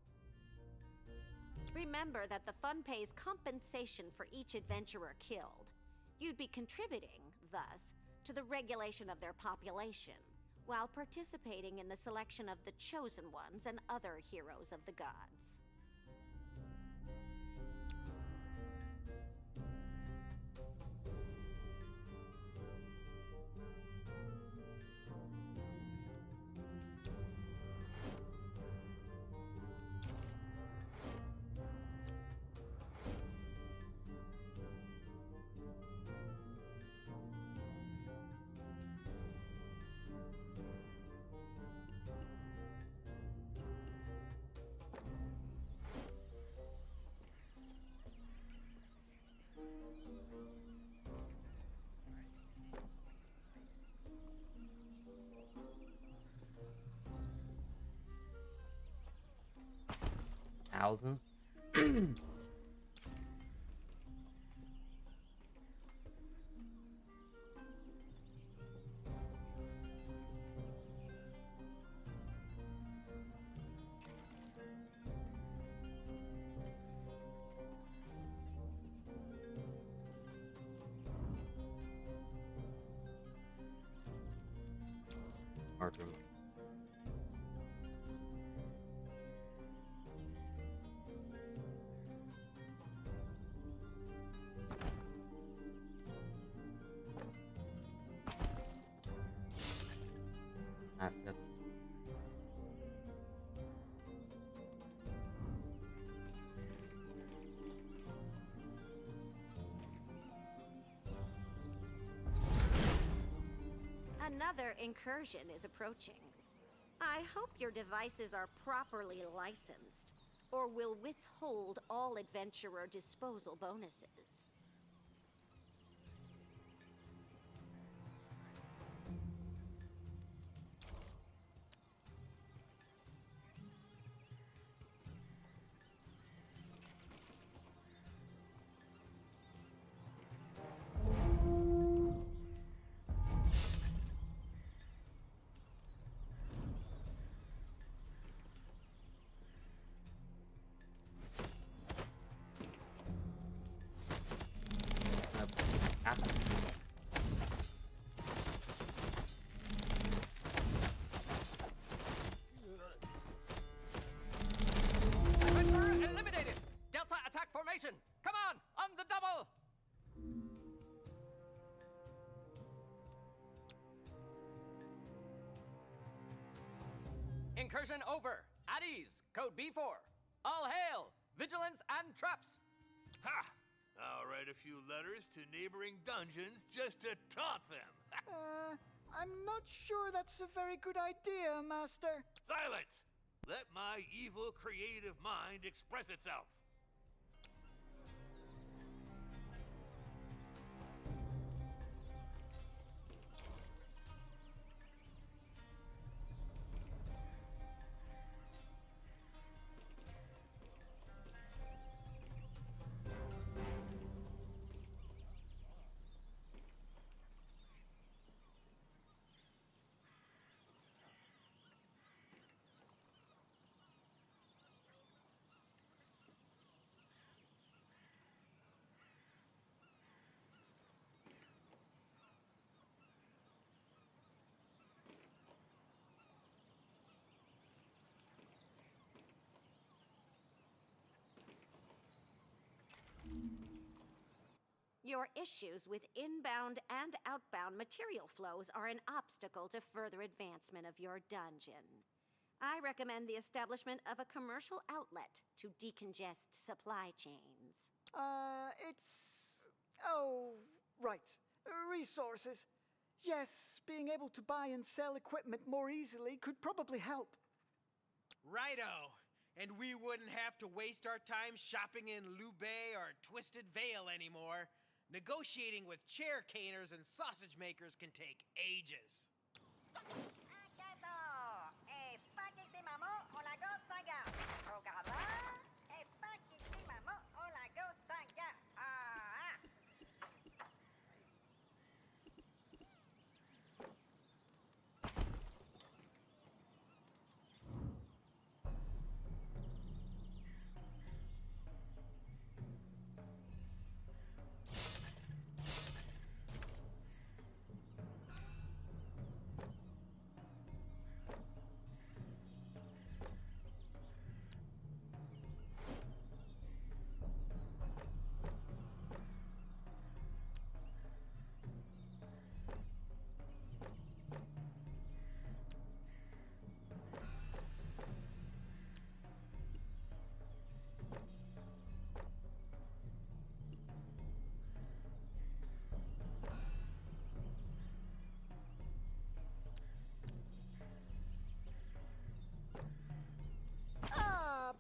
Remember that the fund pays compensation for each adventurer killed. You'd be contributing, thus, to the regulation of their population, while participating in the selection of the Chosen Ones and other heroes of the gods. 1,000. Art room. After Another incursion is approaching. I hope your devices are properly licensed, or will withhold all adventurer disposal bonuses. after. Adventurer eliminated! Delta attack formation! Come on the double! Incursion over. At ease. Code B4. All hail! Vigilance and traps! Ha! I'll write a few letters to neighboring dungeons just to taunt them. I'm not sure that's a very good idea, Master. Silence! Let my evil creative mind express itself. Your issues with inbound and outbound material flows are an obstacle to further advancement of your dungeon. I recommend the establishment of a commercial outlet to decongest supply chains. Oh, right. Resources. Yes, being able to buy and sell equipment more easily could probably help. Righto. And we wouldn't have to waste our time shopping in Lubei or Twisted Vale anymore. Negotiating with chair caners and sausage makers can take ages.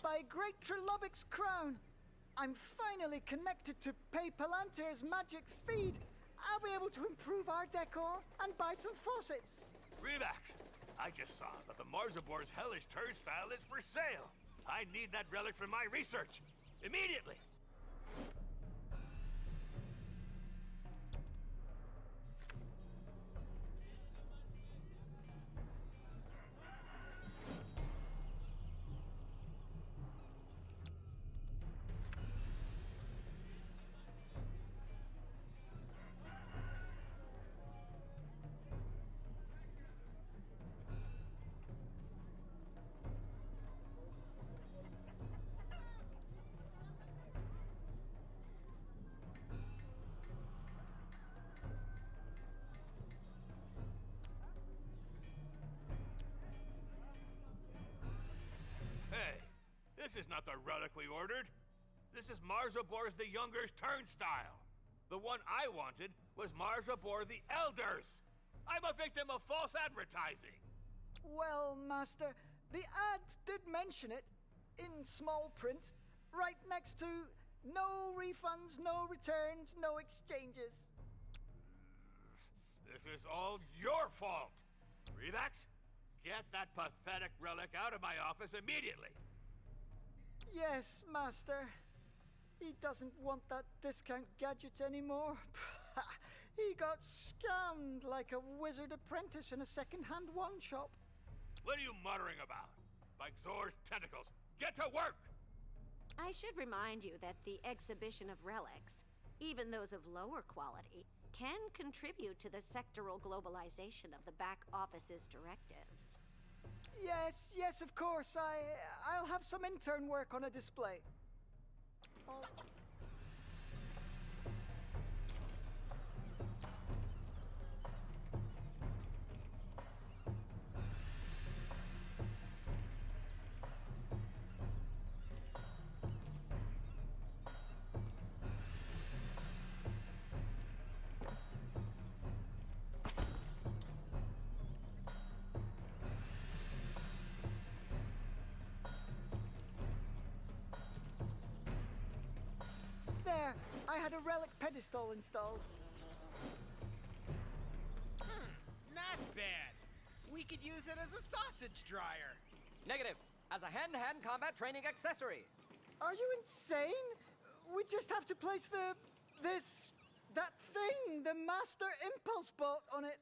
By Great Trilobic's crown! I'm finally connected to Pay Palantir's magic feed. I'll be able to improve our decor and buy some faucets. Revac, I just saw that the Marzabor's hellish turnstile is for sale. I need that relic for my research. Immediately. Hey, this is not the relic we ordered. This is Marzobor's the Younger's turnstile. The one I wanted was Marzobor the Elder's. I'm a victim of false advertising. Well, Master, the ad did mention it in small print, right next to no refunds, no returns, no exchanges. This is all your fault. Revax, get that pathetic relic out of my office immediately. Yes, Master. He doesn't want that discount gadget anymore. He got scammed like a wizard apprentice in a second-hand wand shop. What are you muttering about? Like Zor's tentacles. Get to work! I should remind you that the exhibition of relics, even those of lower quality, can contribute to the sectoral globalization of the back office's directives. Yes, of course. I'll have some intern work on a display. Oh. There, I had a relic pedestal installed. Not bad. We could use it as a sausage dryer. Negative. As a hand-to-hand combat training accessory. Are you insane? We just have to place that thing, the Master Impulse Bolt on it.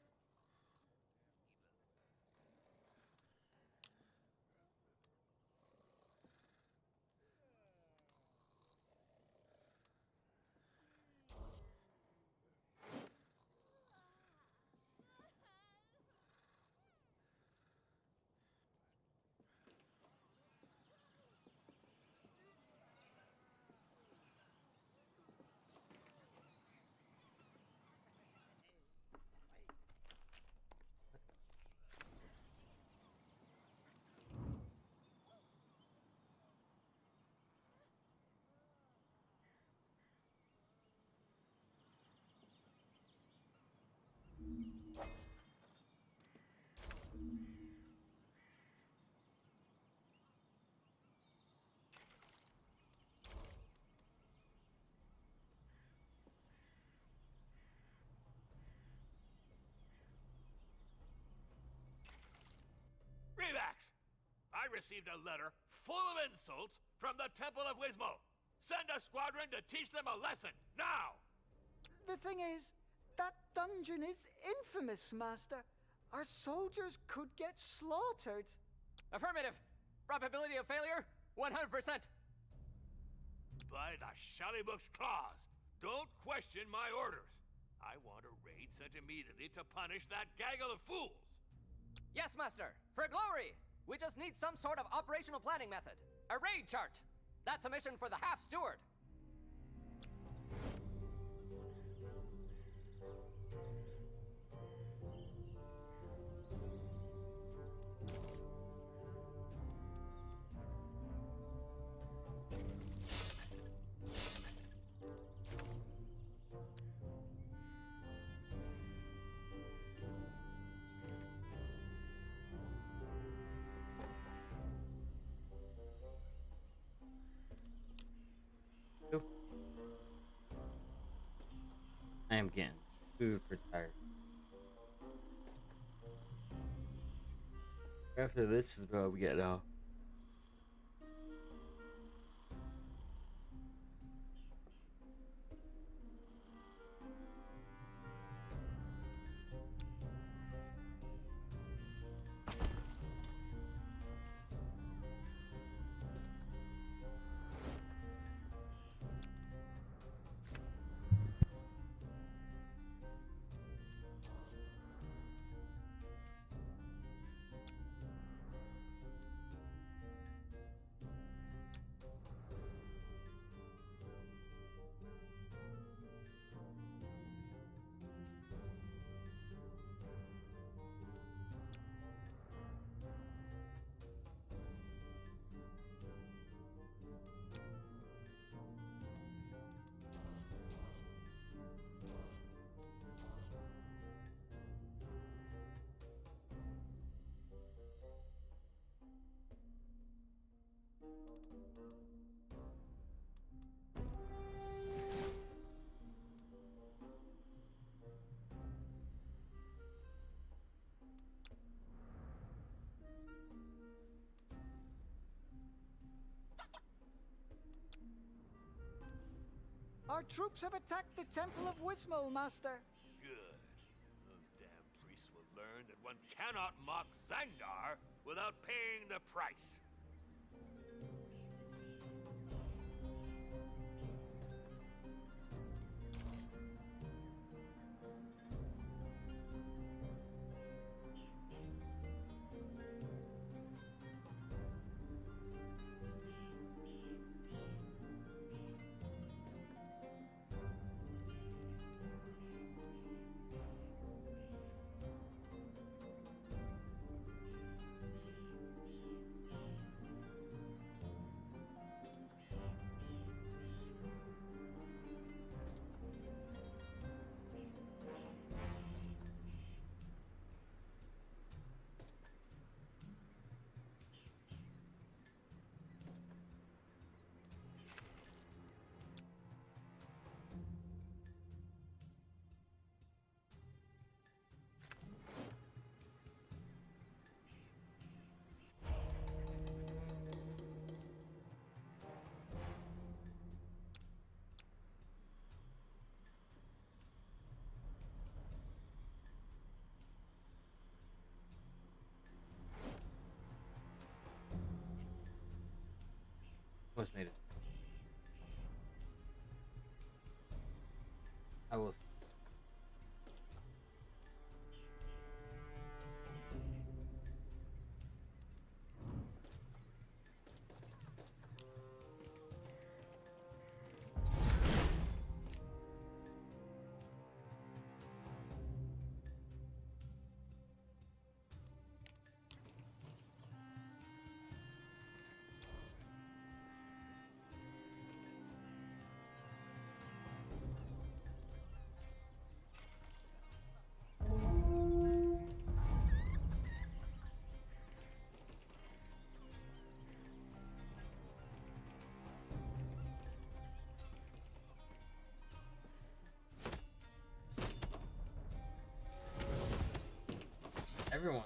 Revax! I received a letter full of insults from the Temple of Wismo. Send a squadron to teach them a lesson, now! The thing is, that dungeon is infamous, Master. Our soldiers could get slaughtered. Affirmative. Probability of failure, 100%. By the Shallybook's claws, don't question my orders. I want a raid sent immediately to punish that gaggle of fools. Yes, Master. For glory! We just need some sort of operational planning method. A raid chart. That's a mission for the half-steward. I am getting super tired. After this is where we get off. Our troops have attacked the Temple of Wismol, Master. Good. Those damn priests will learn that one cannot mock Zangdar without paying the price. Almost made it. I will. Everyone.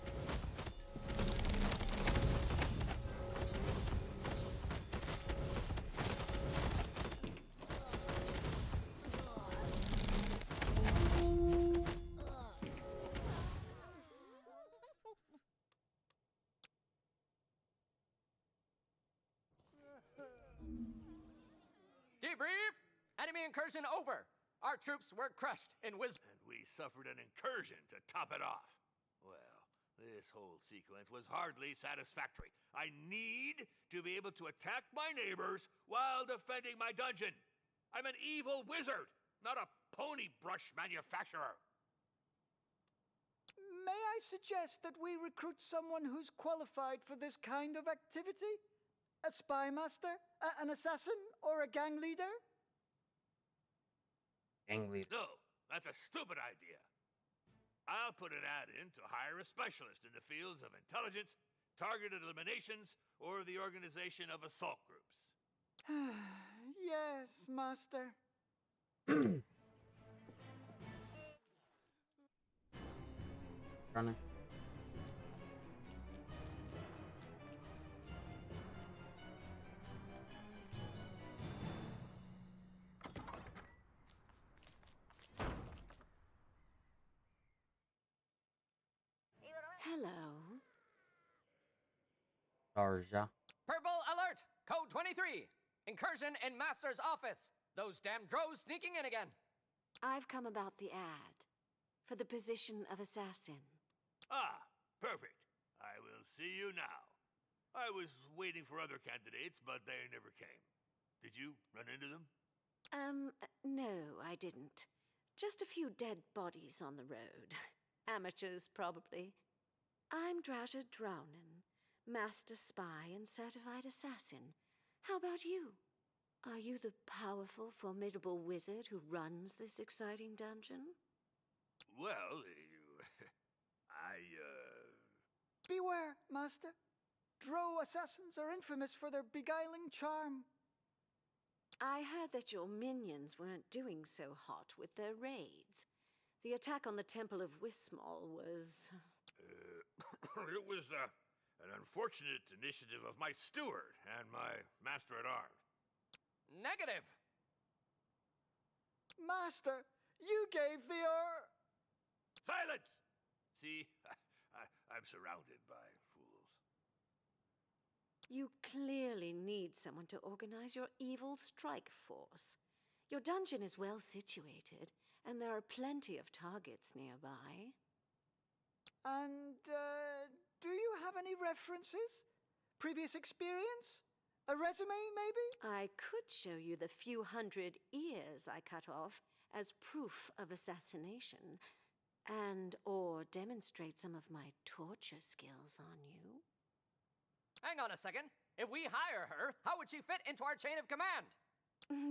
Debrief! Enemy incursion over. Our troops were crushed in Wismol. And we suffered an incursion to top it off. Well, this whole sequence was hardly satisfactory. I need to be able to attack my neighbors while defending my dungeon. I'm an evil wizard, not a pony brush manufacturer. May I suggest that we recruit someone who's qualified for this kind of activity? A spy master? An assassin? Or a gang leader? Gang leader. No, that's a stupid idea. I'll put an ad in to hire a specialist in the fields of intelligence, targeted eliminations, or the organization of assault groups. Yes, Master. Running. Hello. Darja. Purple alert! Code 23! Incursion in Master's office! Those damn drows sneaking in again! I've come about the ad for the position of assassin. Ah, perfect. I will see you now. I was waiting for other candidates, but they never came. Did you run into them? No, I didn't. Just a few dead bodies on the road. Amateurs, probably. I'm Drasha Drownin, master spy and certified assassin. How about you? Are you the powerful, formidable wizard who runs this exciting dungeon? Well, Beware, Master. Drow assassins are infamous for their beguiling charm. I heard that your minions weren't doing so hot with their raids. The attack on the Temple of Wismol was... it was an unfortunate initiative of my steward and my master-at-arms. Negative! Master, you gave the Silence! See, I'm surrounded by fools. You clearly need someone to organize your evil strike force. Your dungeon is well situated, and there are plenty of targets nearby. And, do you have any references? Previous experience? A resume, maybe? I could show you the few hundred ears I cut off as proof of assassination, or demonstrate some of my torture skills on you. Hang on a second. If we hire her, how would she fit into our chain of command?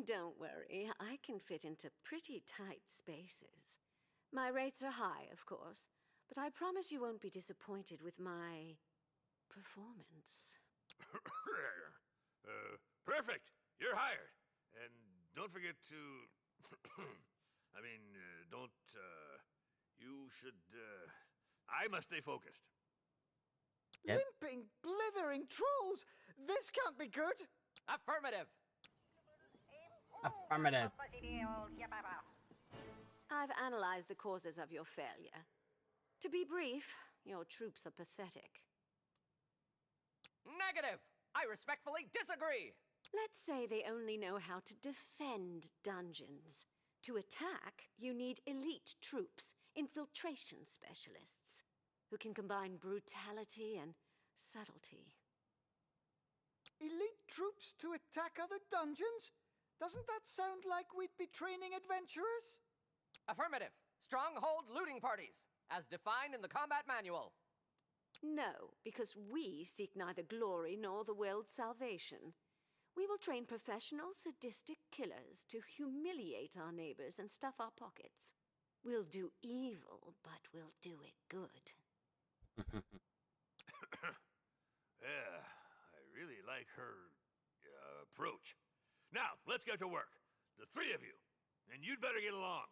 Don't worry, I can fit into pretty tight spaces. My rates are high, of course, but I promise you won't be disappointed with my performance. Perfect. You're hired. And don't forget to... you should, I must stay focused. Yep. Limping, blithering trolls! This can't be good! Affirmative. Affirmative. I've analyzed the causes of your failure. To be brief, your troops are pathetic. Negative. I respectfully disagree. Let's say they only know how to defend dungeons. To attack, you need elite troops, infiltration specialists, who can combine brutality and subtlety. Elite troops to attack other dungeons? Doesn't that sound like we'd be training adventurers? Affirmative. Stronghold looting parties, as defined in the combat manual. No, because we seek neither glory nor the world's salvation. We will train professional sadistic killers to humiliate our neighbors and stuff our pockets. We'll do evil, but we'll do it good. Yeah, I really like her approach. Now, let's get to work. The three of you. And you'd better get along.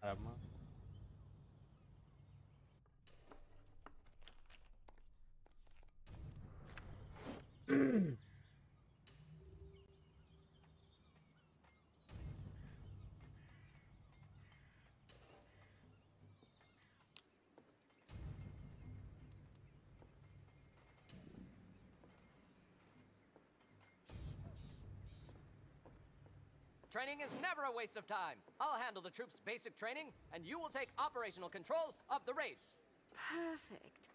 Arama. Training is never a waste of time. I'll handle the troops' basic training, and you will take operational control of the raids. Perfect.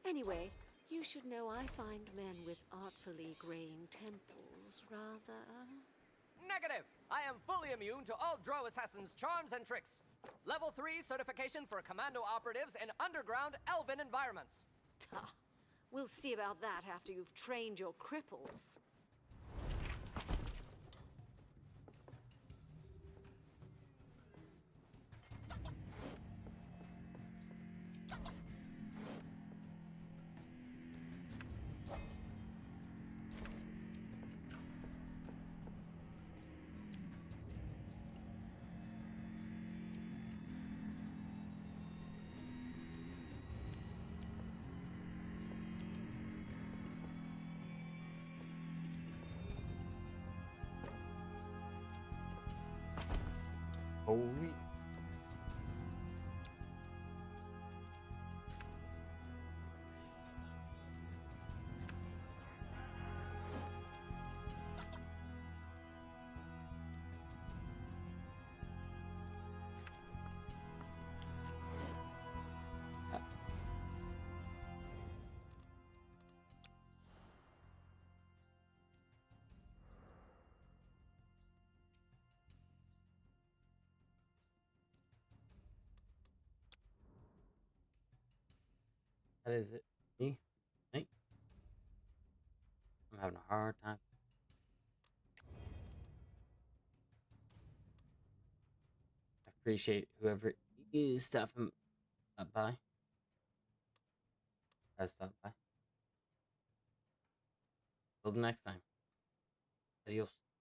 Anyway, you should know I find men with artfully graying temples rather... Negative. I am fully immune to all Drow assassins' charms and tricks. Level 3 certification for commando operatives in underground elven environments. Tuh. We'll see about that after you've trained your cripples. Holy. That is it. Me? I'm having a hard time. I appreciate whoever is stopping by. Has stopped by. Till the next time. Adios.